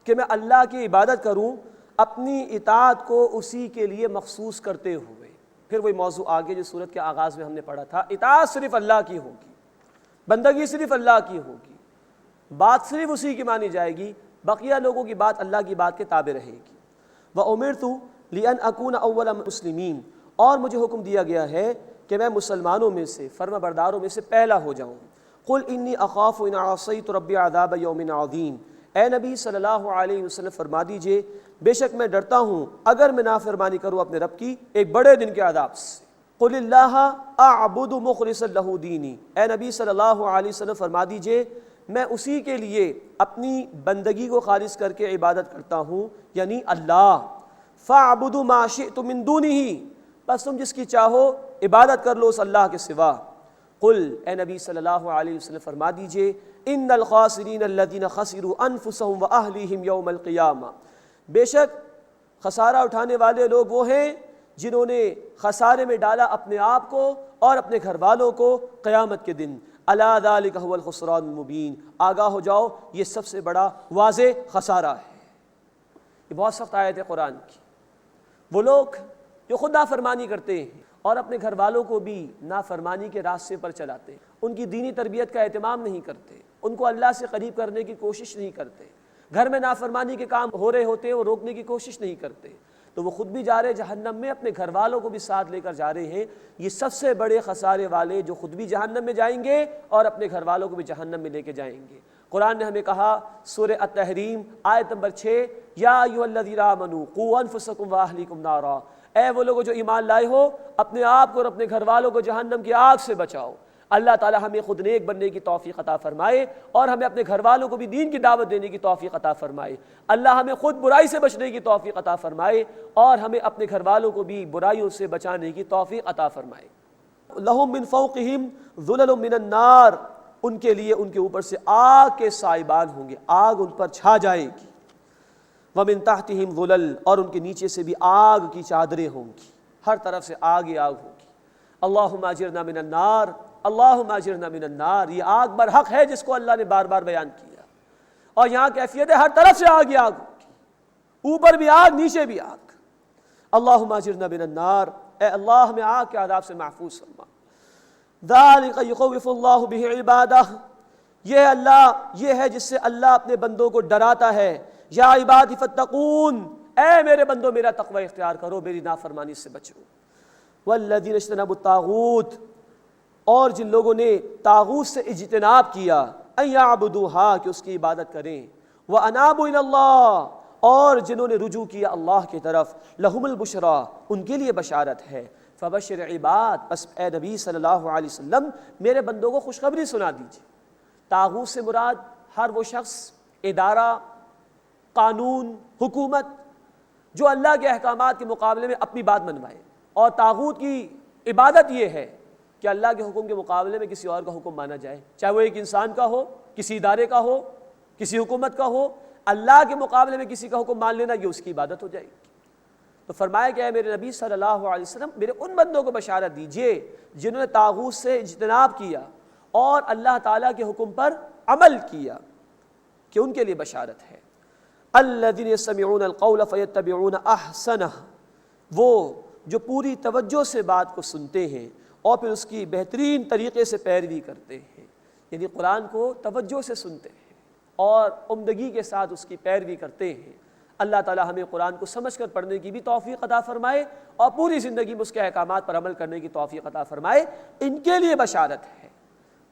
کہ میں اللہ کی عبادت کروں اپنی اطاعت کو اسی کے لیے مخصوص کرتے ہوئے. پھر وہی موضوع آگے جو سورت کے آغاز میں ہم نے پڑھا تھا, اطاعت صرف اللہ کی ہوگی, بندگی صرف اللہ کی ہوگی, بات صرف اسی کی مانی جائے گی, بقیہ لوگوں کی بات اللہ کی بات کے تابع رہے گی. وَأُمِرْتُ لِأَنْ أَكُونَ أَوَّلَ الْمُسْلِمِينَ, اور مجھے حکم دیا گیا ہے کہ میں مسلمانوں میں سے فرما برداروں میں سے پہلا ہو جاؤں. قل انی اخاف ان عصیت ربی عذاب یوم عظیم, اے نبی صلی اللہ علیہ وسلم فرما دیجئے بے شک میں ڈرتا ہوں اگر میں نافرمانی کروں اپنے رب کی ایک بڑے دن کے عذاب سے. قل اللہ اعبد مخلصا لہ دینی, اے نبی صلی اللہ علیہ وسلم فرما دیجئے میں اسی کے لیے اپنی بندگی کو خالص کر کے عبادت کرتا ہوں یعنی اللہ. فاعبدوا ما شئتم من دونہ, بس تم جس کی چاہو عبادت کر لو اس اللہ کے سوا. قل, اے نبی صلی اللہ علیہ وسلم فرما دیجئے ان الخاسرین الذین خسروا انفسهم واہلیہم یوم القیامہ, بے شک خسارہ اٹھانے والے لوگ وہ ہیں جنہوں نے خسارے میں ڈالا اپنے آپ کو اور اپنے گھر والوں کو قیامت کے دن۔ الا ذالک هو الخسران المبین، آگاہ ہو جاؤ یہ سب سے بڑا واضح خسارہ ہے۔ یہ بہت سخت آیت ہے قرآن کی۔ وہ لوگ جو خود نافرمانی کرتے ہیں اور اپنے گھر والوں کو بھی نافرمانی کے راستے پر چلاتے ہیں، ان کی دینی تربیت کا اہتمام نہیں کرتے، ان کو اللہ سے قریب کرنے کی کوشش نہیں کرتے، گھر میں نافرمانی کے کام ہو رہے ہوتے ہیں وہ روکنے کی کوشش نہیں کرتے، تو وہ خود بھی جا رہے جہنم میں، اپنے گھر والوں کو بھی ساتھ لے کر جا رہے ہیں۔ یہ سب سے بڑے خسارے والے جو خود بھی جہنم میں جائیں گے اور اپنے گھر والوں کو بھی جہنم میں لے کے جائیں گے۔ قرآن نے ہمیں کہا سورہ التحریم آیت نمبر 6، یا ایھا الذین آمنوا قوا انفسکم واہلیکم نارا، اے وہ لوگ جو ایمان لائے ہو اپنے آپ کو اور اپنے گھر والوں کو جہنم کی آگ سے بچاؤ۔ اللہ تعالی ہمیں خود نیک بننے کی توفیق عطا فرمائے اور ہمیں اپنے گھر والوں کو بھی دین کی دعوت دینے کی توفیق عطا فرمائے۔ اللہ ہمیں خود برائی سے بچنے کی توفیق عطا فرمائے اور ہمیں اپنے گھر والوں کو بھی برائیوں سے بچانے کی توفیق عطا فرمائے۔ لہم من فوقہم ظلل من النار، ان کے لیے ان کے اوپر سے آگ کے سائبان ہوں گے، آگ ان پر چھا جائے گی۔ ومن تحتہم ظلل، اور ان کے نیچے سے بھی آگ کی چادریں ہوں گی، ہر طرف سے آگ ہی آگ ہوگی۔ اللہم اجرنا من النار، اللہم اجرنا من النار، یہ آگ برحق ہے جس کو اللہ نے بار بار بیان کیا، اور یہاں کیفیت ہے ہر طرف سے آگ ہی آگ ہوگی، اوپر بھی آگ نیچے بھی آگ۔ اللہم اجرنا من النار، اے اللہ ہمیں آگ کے عذاب سے محفوظ فرما۔ ذالک یخوف اللہ بہ عبادہ، یہ ہے جس سے اللہ اپنے بندوں کو ڈراتا ہے۔ یا عبادی فاتقون، اے میرے بندوں میرا تقوی اختیار کرو، میری نافرمانی سے بچو۔ والذین اجتنبوا الطاغوت، اور جن لوگوں نے طاغوت سے اجتناب کیا، ان یعبدوہا، کہ اس کی عبادت کریں، وانابوا الی اللہ، اور جنہوں نے رجوع کیا اللہ کی طرف، لہم البشریٰ، ان کے لیے بشارت ہے۔ فبشر عباد، بس اے نبی صلی اللہ علیہ وسلم میرے بندوں کو خوشخبری سنا دیجیے۔ طاغوت سے مراد ہر وہ شخص، ادارہ، قانون، حکومت جو اللہ کے احکامات کے مقابلے میں اپنی بات منوائے، اور طاغوت کی عبادت یہ ہے کہ اللہ کے حکم کے مقابلے میں کسی اور کا حکم مانا جائے، چاہے وہ ایک انسان کا ہو، کسی ادارے کا ہو، کسی حکومت کا ہو، اللہ کے مقابلے میں کسی کا حکم مان لینا یہ اس کی عبادت ہو جائے گی۔ تو فرمایا کہ اے میرے نبی صلی اللہ علیہ وسلم میرے ان بندوں کو بشارت دیجئے جنہوں نے طاغوت سے اجتناب کیا اور اللہ تعالیٰ کے حکم پر عمل کیا، کہ ان کے لیے بشارت ہے۔ الذین یستمعون القول فیتبعون احسنہ، وہ جو پوری توجہ سے بات کو سنتے ہیں اور پھر اس کی بہترین طریقے سے پیروی کرتے ہیں، یعنی قرآن کو توجہ سے سنتے ہیں اور عمدگی کے ساتھ اس کی پیروی کرتے ہیں۔ اللہ تعالیٰ ہمیں قرآن کو سمجھ کر پڑھنے کی بھی توفیق عطا فرمائے اور پوری زندگی میں اس کے احکامات پر عمل کرنے کی توفیق عطا فرمائے، ان کے لیے بشارت ہے۔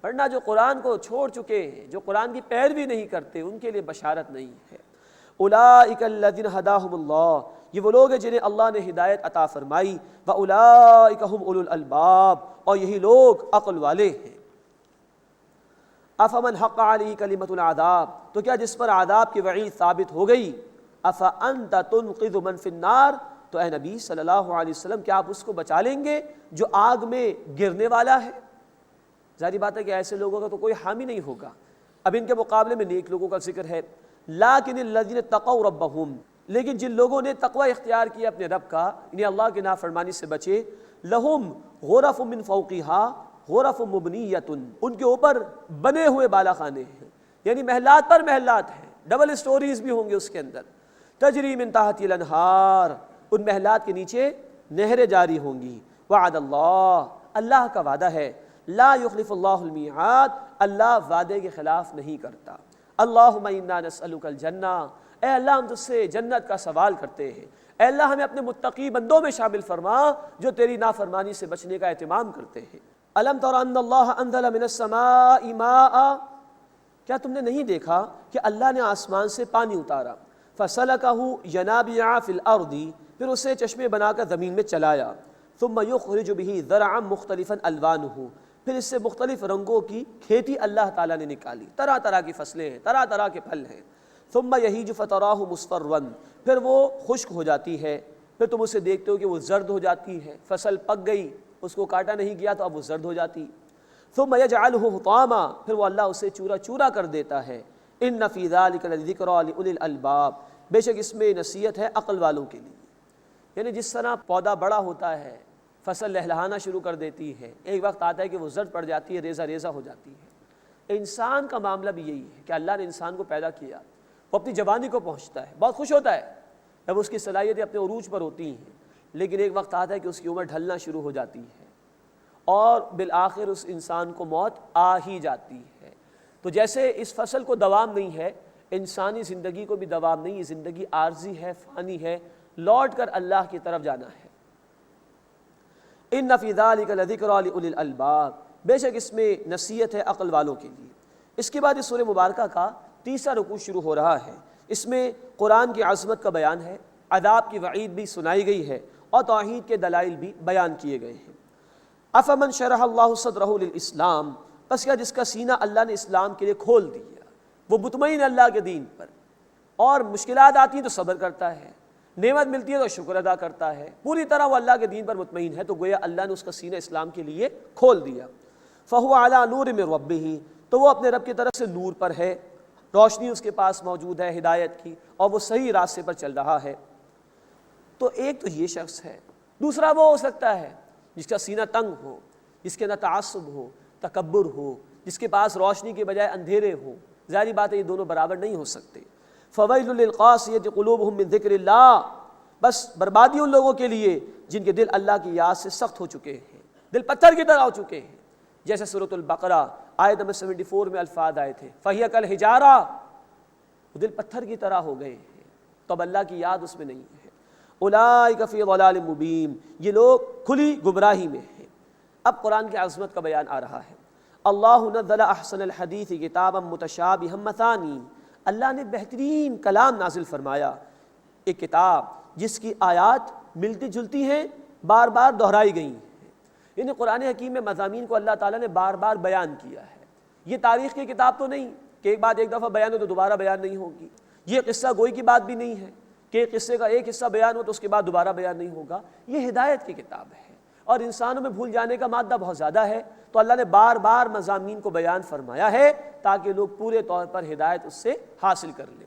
ورنہ جو قرآن کو چھوڑ چکے ہیں، جو قرآن کی پیروی نہیں کرتے، ان کے لیے بشارت نہیں ہے۔ اولئک الذین ھداھم اللہ، یہ وہ لوگ ہیں جنہیں اللہ نے ہدایت عطا فرمائی، واولئک ھم اولو الالباب، اور یہی لوگ عقل والے ہیں۔ افمن حق علیہ کلمۃ العذاب، تو کیا جس پر عذاب کی وعید ثابت ہو گئی، افانت تنقذ من فی النار، تو اے نبی صلی اللہ علیہ وسلم کیا آپ اس کو بچا لیں گے جو آگ میں گرنے والا ہے؟ ظاہری بات ہے کہ ایسے لوگوں کا تو کوئی حامی نہیں ہوگا۔ اب ان کے مقابلے میں نیک لوگوں کا ذکر ہے، لیکن الذین اتقوا ربہم، لیکن جن لوگوں نے تقوی اختیار کیا اپنے رب کا، انہیں اللہ کی نافرمانی سے بچے، لہم غرف من فوقہا غرف مبنیۃ، ان کے اوپر بنے ہوئے بالا خانے ہیں، یعنی محلات پر محلات ہیں، ڈبل اسٹوریز بھی ہوں گے اس کے اندر، تجری من تحتہا الانہار، ان محلات کے نیچے نہریں جاری ہوں گی۔ وعد اللہ، اللہ کا وعدہ ہے، لا یخلف اللہ المیعاد، اللہ وعدے کے خلاف نہیں کرتا۔ اللہم انا نسألک الجنہ، اے اللہ ہم تجھ سے جنت کا سوال کرتے ہیں، اے اللہ ہمیں اپنے متقی بندوں میں شامل فرما جو تیری نافرمانی سے بچنے کا اہتمام کرتے ہیں۔ الم تر ان اللہ انزل من السماء ماء، کیا تم نے نہیں دیکھا کہ اللہ نے آسمان سے پانی اتارا، فسلکہ ینابیع فی الارض، پھر اسے چشمے بنا کر زمین میں چلایا، ثم یخرج بہ زرعا مختلفا الوانہ، پھر اس سے مختلف رنگوں کی کھیتی اللہ تعالیٰ نے نکالی، طرح طرح کی فصلیں ہیں، طرح طرح کے پھل ہیں۔ ثم یہیج فتراہ مصفرا، پھر وہ خشک ہو جاتی ہے، پھر تم اسے دیکھتے ہو کہ وہ زرد ہو جاتی ہے، فصل پک گئی، اس کو کاٹا نہیں گیا تو اب وہ زرد ہو جاتی۔ ثم یجعلہ حطاما، پھر وہ اللہ اسے چورا چورا کر دیتا ہے۔ ان فی ذلک لذکری لأولی الالباب، بے شک اس میں نصیحت ہے عقل والوں کے لیے۔ یعنی جس طرح پودا بڑا ہوتا ہے، فصل لہلہانا شروع کر دیتی ہے، ایک وقت آتا ہے کہ وہ زرد پڑ جاتی ہے، ریزہ ریزہ ہو جاتی ہے۔ انسان کا معاملہ بھی یہی ہے کہ اللہ نے انسان کو پیدا کیا، وہ اپنی جوانی کو پہنچتا ہے، بہت خوش ہوتا ہے جب اس کی صلاحیتیں اپنے عروج پر ہوتی ہیں، لیکن ایک وقت آتا ہے کہ اس کی عمر ڈھلنا شروع ہو جاتی ہے اور بالآخر اس انسان کو موت آ ہی جاتی ہے۔ تو جیسے اس فصل کو دوام نہیں ہے، انسانی زندگی کو بھی دوام نہیں، یہ زندگی عارضی ہے، فانی ہے، لوٹ کر اللہ کی طرف جانا ہے۔ ان فی ذلک لذکری لأولی الالباب، بے شک اس میں نصیحت ہے عقل والوں کے لیے۔ اس کے بعد اس سورہ مبارکہ کا تیسرا رکوع شروع ہو رہا ہے۔ اس میں قرآن کی عظمت کا بیان ہے، عذاب کی وعید بھی سنائی گئی ہے اور توحید کے دلائل بھی بیان کیے گئے ہیں۔ افمن شرح اللہ صدرہ للاسلام، پس کیا جس کا سینہ اللہ نے اسلام کے لیے کھول دیا، وہ مطمئن اللہ کے دین پر، اور مشکلات آتی ہیں تو صبر کرتا ہے، نعمت ملتی ہے تو شکر ادا کرتا ہے، پوری طرح وہ اللہ کے دین پر مطمئن ہے، تو گویا اللہ نے اس کا سینہ اسلام کے لیے کھول دیا۔ فہو علی نور من ربہ، تو وہ اپنے رب کی طرف سے نور پر ہے، روشنی اس کے پاس موجود ہے ہدایت کی، اور وہ صحیح راستے پر چل رہا ہے۔ تو ایک تو یہ شخص ہے، دوسرا وہ ہو سکتا ہے جس کا سینہ تنگ ہو، جس کے اندر تعصب ہو، تکبر ہو، جس کے پاس روشنی کے بجائے اندھیرے ہو۔ ظاہری بات ہے یہ دونوں برابر نہیں ہو سکتے۔ فویل للقاسیۃ قلوبہم من ذکر اللہ، بس بربادی ان لوگوں کے لیے جن کے دل اللہ کی یاد سے سخت ہو چکے ہیں، دل پتھر کی طرح ہو چکے ہیں۔ جیسے سورۃ البقرہ آیت نمبر 74 میں الفاظ آئے تھے، فہی کالحجارہ، وہ دل پتھر کی طرح ہو گئے ہیں، تو اب اللہ کی یاد اس میں نہیں ہے۔ اولئک فی ضلال مبین، یہ لوگ کھلی گمراہی میں ہیں۔ اب قرآن کی عظمت کا بیان آ رہا ہے۔ اللہ نزل احسن الحدیث کتابا متشابہا مثانی، اللہ نے بہترین کلام نازل فرمایا، ایک کتاب جس کی آیات ملتی جلتی ہیں، بار بار دہرائی گئی ہیں۔ یعنی قرآن حکیم میں مضامین کو اللہ تعالیٰ نے بار بار بیان کیا ہے۔ یہ تاریخ کی کتاب تو نہیں کہ ایک بات ایک دفعہ بیان ہو تو دوبارہ بیان نہیں ہوگی، یہ قصہ گوئی کی بات بھی نہیں ہے کہ ایک قصے کا ایک حصہ بیان ہو تو اس کے بعد دوبارہ بیان نہیں ہوگا۔ یہ ہدایت کی کتاب ہے، اور انسانوں میں بھول جانے کا مادہ بہت زیادہ ہے، تو اللہ نے بار بار مضامین کو بیان فرمایا ہے تاکہ لوگ پورے طور پر ہدایت اس سے حاصل کر لیں۔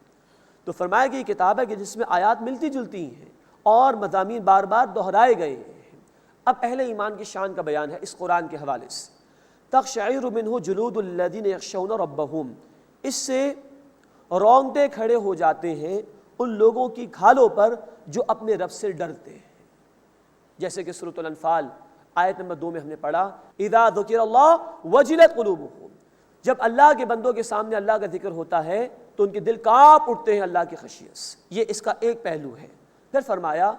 تو فرمایا کہ یہ کتاب ہے کہ جس میں آیات ملتی جلتی ہیں اور مضامین بار بار دہرائے گئے ہیں۔ اب اہل ایمان کی شان کا بیان ہے اس قرآن کے حوالے سے۔ تقشعر منہ جلود الذین یخشون ربہم، اس سے رونگٹے کھڑے ہو جاتے ہیں ان لوگوں کی کھالوں پر جو اپنے رب سے ڈرتے ہیں۔ جیسے کہ سورۃ الانفال آیت نمبر 2 میں ہم نے پڑھا، اذا ذکر اللہ وجلت قلوبہم، جب اللہ کے بندوں کے سامنے اللہ کا ذکر ہوتا ہے تو ان کے دل کانپ اٹھتے ہیں اللہ کی خشیت سے۔ یہ اس کا ایک پہلو ہے۔ پھر فرمایا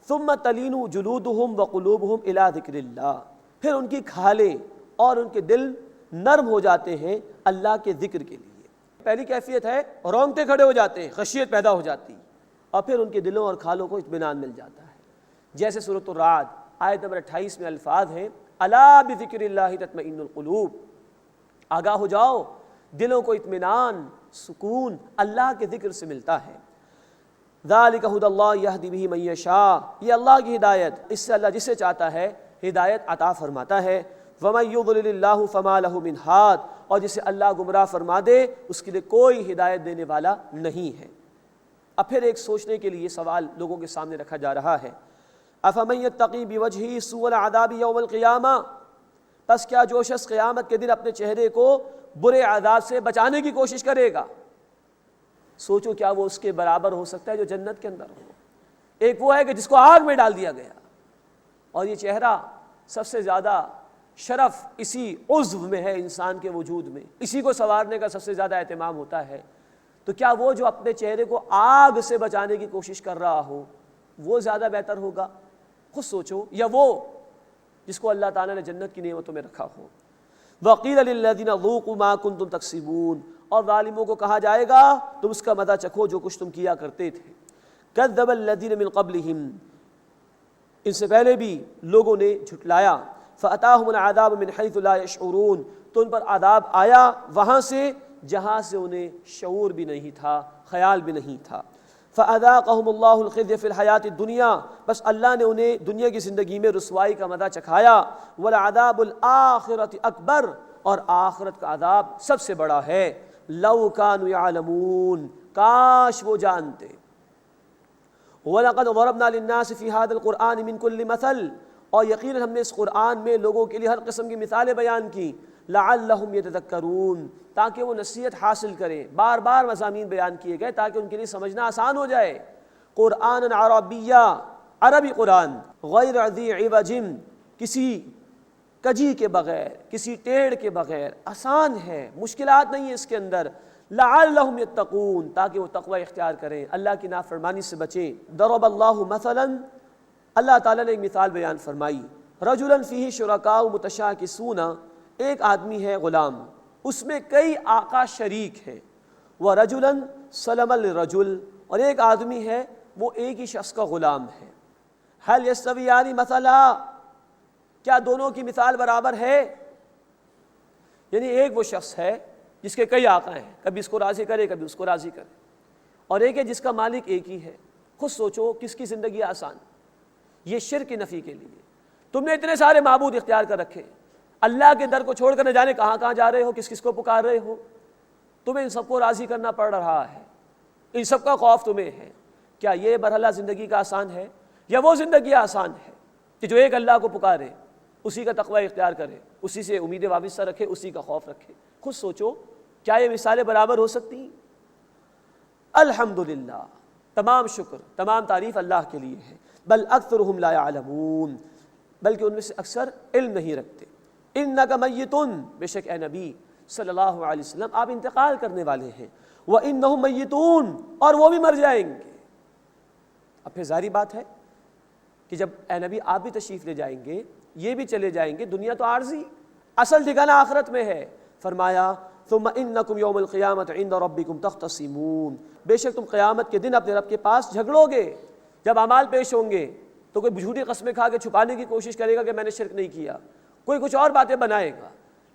ثم تلین جلودہم وقلوبہم الی ذکر اللہ، پھر ان کی کھالیں اور ان کے دل نرم ہو جاتے ہیں اللہ کے ذکر کے لیے۔ پہلی کیفیت ہے رونگٹے کھڑے ہو جاتے ہیں، خشیت پیدا ہو جاتی، اور پھر ان کے دلوں اور کھالوں کو اطمینان مل جاتا ہے۔ جیسے سورۃ الرعد آیت نمبر 28 میں الفاظ ہیں، الا بذکر اللہ تطمئن القلوب، آگاہ ہو جاؤ، دلوں کو اطمینان، سکون اللہ کے ذکر سے ملتا ہے۔ ذالک ھدی اللہ یہدی بہ من یشاء، یہ اللہ کی ہدایت، اس سے اللہ جسے چاہتا ہے ہدایت عطا فرماتا ہے۔ ومن یضلل اللہ فما لہ من ہاد، اور جسے اللہ گمراہ فرما دے اس کے لیے کوئی ہدایت دینے والا نہیں ہے۔ اب پھر ایک سوچنے کے لیے سوال لوگوں کے سامنے رکھا جا رہا ہے، افمن یتقی بوجہہ سوء العذاب یوم القیامہ، پس کیا جو شخص قیامت کے دن اپنے چہرے کو برے عذاب سے بچانے کی کوشش کرے گا، سوچو کیا وہ اس کے برابر ہو سکتا ہے جو جنت کے اندر ہو؟ ایک وہ ہے کہ جس کو آگ میں ڈال دیا گیا، اور یہ چہرہ سب سے زیادہ شرف اسی عضو میں ہے انسان کے وجود میں، اسی کو سنوارنے کا سب سے زیادہ اہتمام ہوتا ہے، تو کیا وہ جو اپنے چہرے کو آگ سے بچانے کی کوشش کر رہا ہو وہ زیادہ بہتر ہوگا؟ خود سوچو، یا وہ جس کو اللہ تعالیٰ نے جنت کی نعمتوں میں رکھا ہو۔ وَقِيلَ لِلَّذِينَ ذُوقُوا مَا كُنتُمْ تَكْسِبُونَ، اور ظالموں کو کہا جائے گا تم اس کا مزہ چکھو جو کچھ تم کیا کرتے تھے۔ كَذَّبَ الَّذِينَ مِن قَبْلِهِمْ، ان سے پہلے بھی لوگوں نے جھٹلایا، فَأَتَاهُمُ الْعَذَابُ مِنْ حَيْثُ لَا يَشْعُرُونَ، تو ان پر عذاب آیا وہاں سے جہاں سے انہیں شعور بھی نہیں تھا، خیال بھی نہیں تھا۔ فَأَذَاقَهُمُ اللَّهُ الْخِزْيَ فِي الْحَيَاةِ الدُّنْيَا، بس اللہ نے انہیں دنیا کی زندگی میں رسوائی کا مزہ چکھایا۔ وَلَعَذَابُ الْآخِرَةِ أَكْبَرُ، اور آخرت کا عذاب سب سے بڑا ہے۔ لَوْ كَانُوا يَعْلَمُونَ، کاش وہ جانتے۔ وَلَقَدْ ضَرَبْنَا لِلنَّاسِ فِي هَذَا الْقُرْآنِ مِنْ كُلِّ مَثَلٍ، اور یقیناً ہم نے اس قرآن میں لوگوں کے لیے ہر قسم کی مثالیں بیان کی، لَعَلَّهُمْ يَتَذَكَّرُونَ، تاکہ وہ نصیحت حاصل کریں۔ بار بار مضامین بیان کیے گئے تاکہ ان کے لیے سمجھنا آسان ہو جائے۔ قرآن عربیہ، عربی قرآن، غیر ذی عوج، کسی کجی کے بغیر، کسی ٹیڑھ کے بغیر، آسان ہے، مشکلات نہیں ہے اس کے اندر۔ لعلہم یتقون، تاکہ وہ تقوی اختیار کریں، اللہ کی نافرمانی سے بچیں۔ ضرب اللہ مثلا، اللہ تعالیٰ نے ایک مثال بیان فرمائی، رجلا فیہ شرکاء متشاکسون، ایک آدمی ہے غلام، اس میں کئی آقا شریک ہیں، ورجلا سلما لرجل، اور ایک آدمی ہے وہ ایک ہی شخص کا غلام ہے۔ هل یستویان مثلا، کیا دونوں کی مثال برابر ہے؟ یعنی ایک وہ شخص ہے جس کے کئی آقا ہیں، کبھی اس کو راضی کرے کبھی اس کو راضی کرے، اور ایک ہے جس کا مالک ایک ہی ہے۔ خود سوچو کس کی زندگی آسان؟ یہ شرک کی نفی کے لیے تم نے اتنے سارے معبود اختیار کر رکھے، اللہ کے در کو چھوڑ کر نہ جانے کہاں کہاں جا رہے ہو، کس کس کو پکار رہے ہو، تمہیں ان سب کو راضی کرنا پڑ رہا ہے، ان سب کا خوف تمہیں ہے۔ کیا یہ برحلہ زندگی کا آسان ہے؟ یا وہ زندگی آسان ہے کہ جو ایک اللہ کو پکارے، اسی کا تقوی اختیار کرے، اسی سے امید وابستہ رکھے، اسی کا خوف رکھے؟ خود سوچو کیا یہ مثالیں برابر ہو سکتی ہیں؟ الحمدللہ، تمام شکر، تمام تعریف اللہ کے لیے ہے۔ بل اکثرهم لا يعلمون، بلکہ ان میں سے اکثر علم نہیں رکھتے۔ انک میت، بے شک اے نبی صلی اللہ علیہ وسلم آپ انتقال کرنے والے ہیں، وانہم میتون، اور وہ بھی مر جائیں گے۔ اب پھر ظاہری بات ہے کہ جب اے نبی آپ بھی تشریف لے جائیں گے، یہ بھی چلے جائیں گے، دنیا تو عارضی، اصل ٹھکانہ آخرت میں ہے۔ فرمایا ثم انکم یوم القیامۃ عند ربکم تختصمون، بے شک تم قیامت کے دن اپنے رب کے پاس جھگڑو گے۔ جب اعمال پیش ہوں گے تو کوئی جھوٹی قسمیں کھا کے چھپانے کی کوشش کرے گا کہ میں نے شرک نہیں کیا، کوئی کچھ اور باتیں بنائے گا،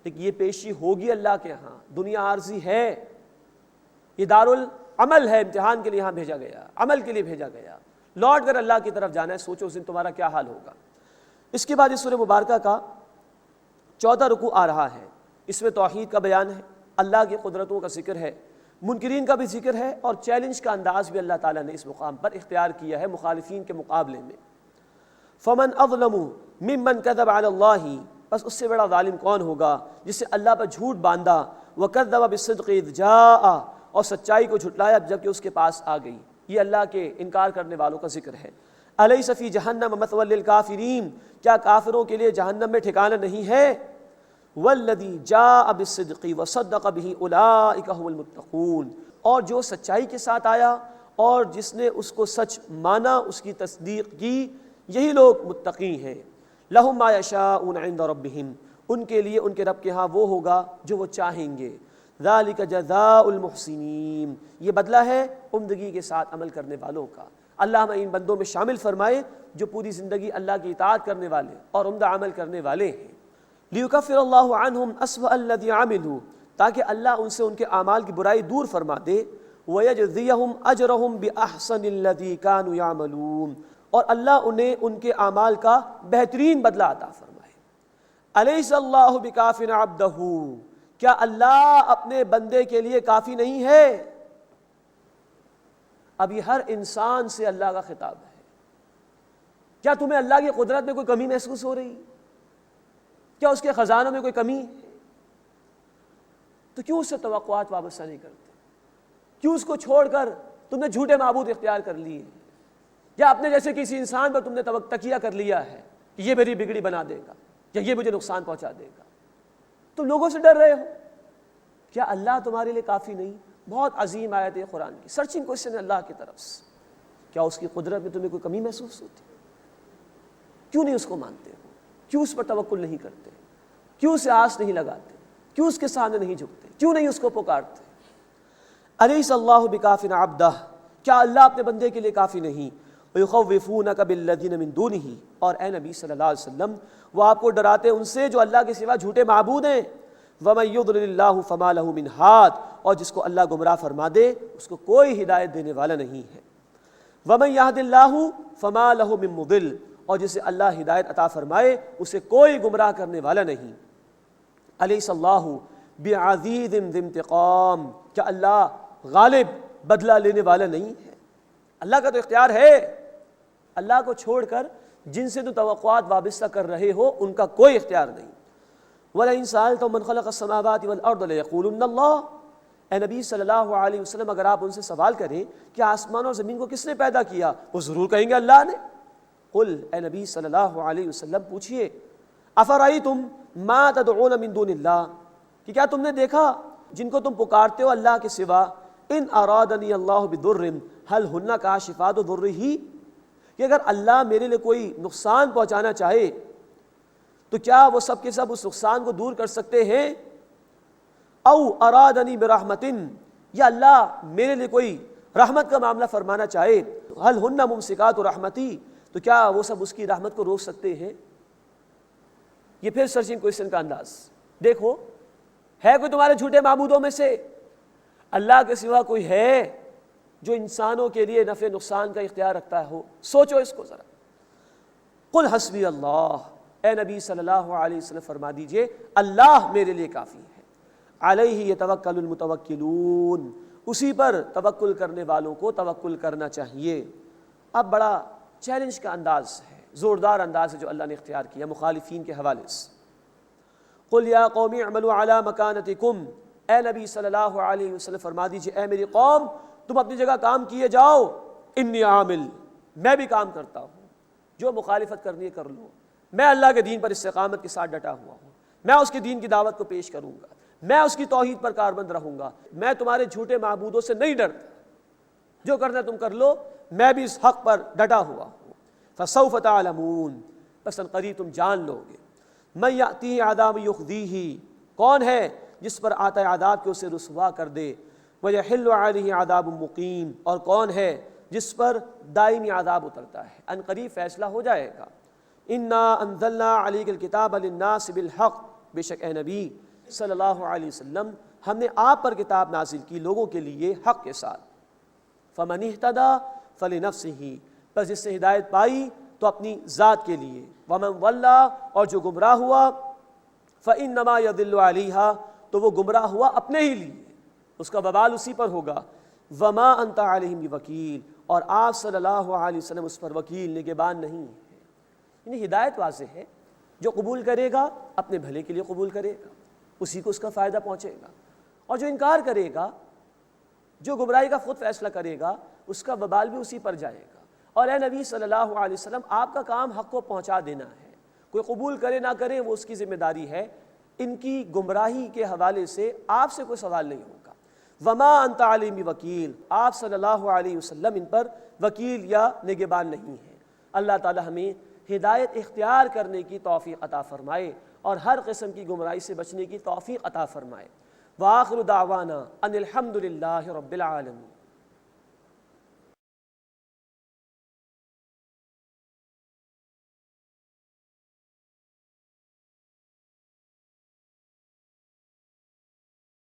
لیکن یہ پیشی ہوگی اللہ کے ہاں۔ دنیا عارضی ہے، یہ دارالعمل ہے، امتحان کے لیے یہاں بھیجا گیا، عمل کے لیے بھیجا گیا، لوٹ کر اللہ کی طرف جانا ہے۔ سوچو اس دن تمہارا کیا حال ہوگا۔ اس کے بعد اس سورہ مبارکہ کا 14 رکوع آ رہا ہے، اس میں توحید کا بیان ہے، اللہ کی قدرتوں کا ذکر ہے، منکرین کا بھی ذکر ہے، اور چیلنج کا انداز بھی اللہ تعالیٰ نے اس مقام پر اختیار کیا ہے مخالفین کے مقابلے میں۔ فمن اظلم ممن کذب علی اللہ، بس اس سے بڑا ظالم کون ہوگا جس سے اللہ پر جھوٹ باندھا، وکذب بالصدق اذ جاء، اور سچائی کو جھٹلایا جبکہ اس کے پاس آ گئی۔ یہ اللہ کے انکار کرنے والوں کا ذکر ہے۔ الیس فی جہنم مثوی للکافرین، کیا کافروں کے لیے جہنم میں ٹھکانہ نہیں ہے؟ والذی جاء بالصدق وصدق به اولئک هم المتقون، اور جو سچائی کے ساتھ آیا اور جس نے اس کو سچ مانا، اس کی تصدیق کی، یہی لوگ متقی ہیں۔ لہم ما یشاءون عند ربہم، ان کے لیے ان کے رب کے ہاں وہ ہوگا جو وہ چاہیں گے۔ ذالک جزاء المحسنین، یہ بدلہ ہے عمدگی کے ساتھ عمل کرنے والوں کا۔ اللہ ہمیں ان بندوں میں شامل فرمائے جو پوری زندگی اللہ کی اطاعت کرنے والے اور عمدہ عمل کرنے والے ہیں۔ لیکفر اللہ عنہم اسوأ الذی عملوا، تاکہ اللہ ان سے ان کے اعمال کی برائی دور فرما دے، ویجزیہم اجرہم باحسن الذی کانوا یعملون، اور اللہ انہیں ان کے اعمال کا بہترین بدلہ عطا فرمائے۔ الیس اللہ بکاف عبدہ، کیا اللہ اپنے بندے کے لیے کافی نہیں ہے؟ اب یہ ہر انسان سے اللہ کا خطاب ہے۔ کیا تمہیں اللہ کی قدرت میں کوئی کمی محسوس ہو رہی؟ کیا اس کے خزانوں میں کوئی کمی ہے؟ تو کیوں اس سے توقعات وابستہ نہیں کرتے؟ کیوں اس کو چھوڑ کر تم نے جھوٹے معبود اختیار کر لیے، یا اپنے جیسے کسی انسان پر تم نے تکیہ کر لیا ہے کہ یہ میری بگڑی بنا دے گا یا یہ مجھے نقصان پہنچا دے گا؟ تم لوگوں سے ڈر رہے ہو، کیا اللہ تمہارے لیے کافی نہیں؟ بہت عظیم آیت ہے قرآن کی، سرچنگ کوشچن ہے اللہ کی طرف سے۔ کیا اس کی قدرت میں تمہیں کوئی کمی محسوس ہوتی؟ کیوں نہیں اس کو مانتے ہو؟ کیوں اس پر توکل نہیں کرتے؟ کیوں اسے آس نہیں لگاتے؟ کیوں اس کے سامنے نہیں جھکتے؟ کیوں نہیں اس کو پکارتے؟ الیس اللہ بکاف عبدہ، کیا اللہ اپنے بندے کے لیے کافی نہیں؟ ویخوفونک بالذین من دونہ، اور اے نبی صلی اللہ علیہ وسلم وہ آپ کو ڈراتے ان سے جو اللہ کے سوا جھوٹے معبود ہیں۔ ومن یضلل اللہ فما لہ من ہاد، اور جس کو اللہ گمراہ فرما دے اس کو کوئی ہدایت دینے والا نہیں ہے۔ ومن یہد اللہ فما لہ من مضل، اور جسے اللہ ہدایت عطا فرمائے اسے کوئی گمراہ کرنے والا نہیں۔ الیس اللہ بعزیز ذی انتقام، کیا اللہ غالب بدلہ لینے والا نہیں ہے؟ اللہ کا تو اختیار ہے اللہ کو چھوڑ کر جن سے تو توقعات وابستہ کر رہے ہو ان کا کوئی اختیار نہیں۔ وَلَئِن سَأَلْتَهُم مَّنْ خَلَقَ السَّمَاوَاتِ وَالْأَرْضَ لَيَقُولُنَّ اللَّهُ، اے نبی صلی اللہ علیہ وسلم اگر آپ ان سے سوال کریں کہ آسمان اور زمین کو کس نے پیدا کیا، وہ ضرور کہیں گے اللہ نے۔ قل، اے نبی صلی اللہ علیہ وسلم پوچھئے، افرأیتم ما تدعون من دون اللہ، کہ کیا تم نے دیکھا جن کو تم پکارتے ہو اللہ کے سوا، ان ارادنی اللہ بضر هل ہن کاشفات ضرہ، کہ اگر اللہ میرے لیے کوئی نقصان پہنچانا چاہے تو کیا وہ سب کے سب اس نقصان کو دور کر سکتے ہیں؟ او ارادنی برحمت، یا اللہ میرے لیے کوئی رحمت کا معاملہ فرمانا چاہے، هل ہن ممسکات رحمتی، تو کیا وہ سب اس کی رحمت کو روک سکتے ہیں؟ یہ پھر سرچنگ کوئسچن کا انداز دیکھو، ہے کوئی تمہارے جھوٹے معبودوں میں سے اللہ کے سوا کوئی ہے جو انسانوں کے لیے نفع نقصان کا اختیار رکھتا ہو؟ سوچو اس کو ذرا۔ قل حسبی اللہ، اے نبی صلی اللہ علیہ وسلم فرما دیجئے اللہ میرے لیے کافی ہے۔ علیہ یتوکل المتوکلون، اسی پر توکل کرنے والوں کو توکل کرنا چاہیے۔ اب بڑا چیلنج کا انداز ہے، زوردار انداز ہے جو اللہ نے اختیار کیا مخالفین کے حوالے سے۔ قل یا قوم اعملوا علی مکانتکم، اے نبی صلی اللہ علیہ وسلم فرما دیجئے اے میری قوم تم اپنی جگہ کام کیے جاؤ، انی عامل، میں بھی کام کرتا ہوں، جو مخالفت کرنی ہے کر لو، میں اللہ کے دین پر استقامت کے ساتھ ڈٹا ہوا ہوں، میں اس کے دین کی دعوت کو پیش کروں گا، میں اس کی توحید پر کاربند رہوں گا، میں تمہارے جھوٹے معبودوں سے نہیں ڈرتا، جو کرنا تم کر لو، میں بھی اس حق پر ڈٹا ہوا ہوں۔ فسوف تعلمون، بس ان قریب تم جان لو گے، من یأتیہ عذاب یخزیہ، کون ہے جس پر آتا ہے عذاب کہ اسے رسوا کر دے، وَيَحِلُّ عَلَيْهِ عَذَابٌ مُقِيمٌ، اور کون ہے جس پر دائمی عذاب اترتا ہے، ان قریب فیصلہ ہو جائے گا۔ اِنَّا أَنزَلْنَا عَلَيْكَ الْكِتَابَ لِلنَّاسِ بِالْحَقِّ، بے شک اے نبی صلی اللہ علیہ وسلم ہم نے آپ پر کتاب نازل کی لوگوں کے لیے حق کے ساتھ۔ فَمَنِ اهْتَدَىٰ فَلِنَفْسِهِ، پس جس نے ہدایت پائی تو اپنی ذات کے لیے، وَمَنْ ضَلَّ، اور جو گمراہ ہوا، فَإِنَّمَا يَضِلُّ عَلَيْهَا، تو وہ گمراہ ہوا اپنے ہی لیے، اس کا وبال اسی پر ہوگا۔ وما انت علیہم بوکیل، اور آپ صلی اللہ علیہ وسلم اس پر وکیل نگہبان نہیں ہے۔ یعنی ہدایت واضح ہے، جو قبول کرے گا اپنے بھلے کے لیے قبول کرے گا، اسی کو اس کا فائدہ پہنچے گا، اور جو انکار کرے گا، جو گمراہی کا خود فیصلہ کرے گا، اس کا وبال بھی اسی پر جائے گا۔ اور اے نبی صلی اللہ علیہ وسلم آپ کا کام حق کو پہنچا دینا ہے، کوئی قبول کرے نہ کرے وہ اس کی ذمہ داری ہے، ان کی گمراہی کے حوالے سے آپ سے کوئی سوال نہیں ہوگا۔ وما انت علیہم بوکیل، آپ صلی اللہ علیہ وسلم ان پر وکیل یا نگہبان نہیں ہے۔ اللہ تعالی ہمیں ہدایت اختیار کرنے کی توفیق عطا فرمائے اور ہر قسم کی گمراہی سے بچنے کی توفیق عطا فرمائے۔ وآخر دعوانا ان الحمد للہ رب العالمین۔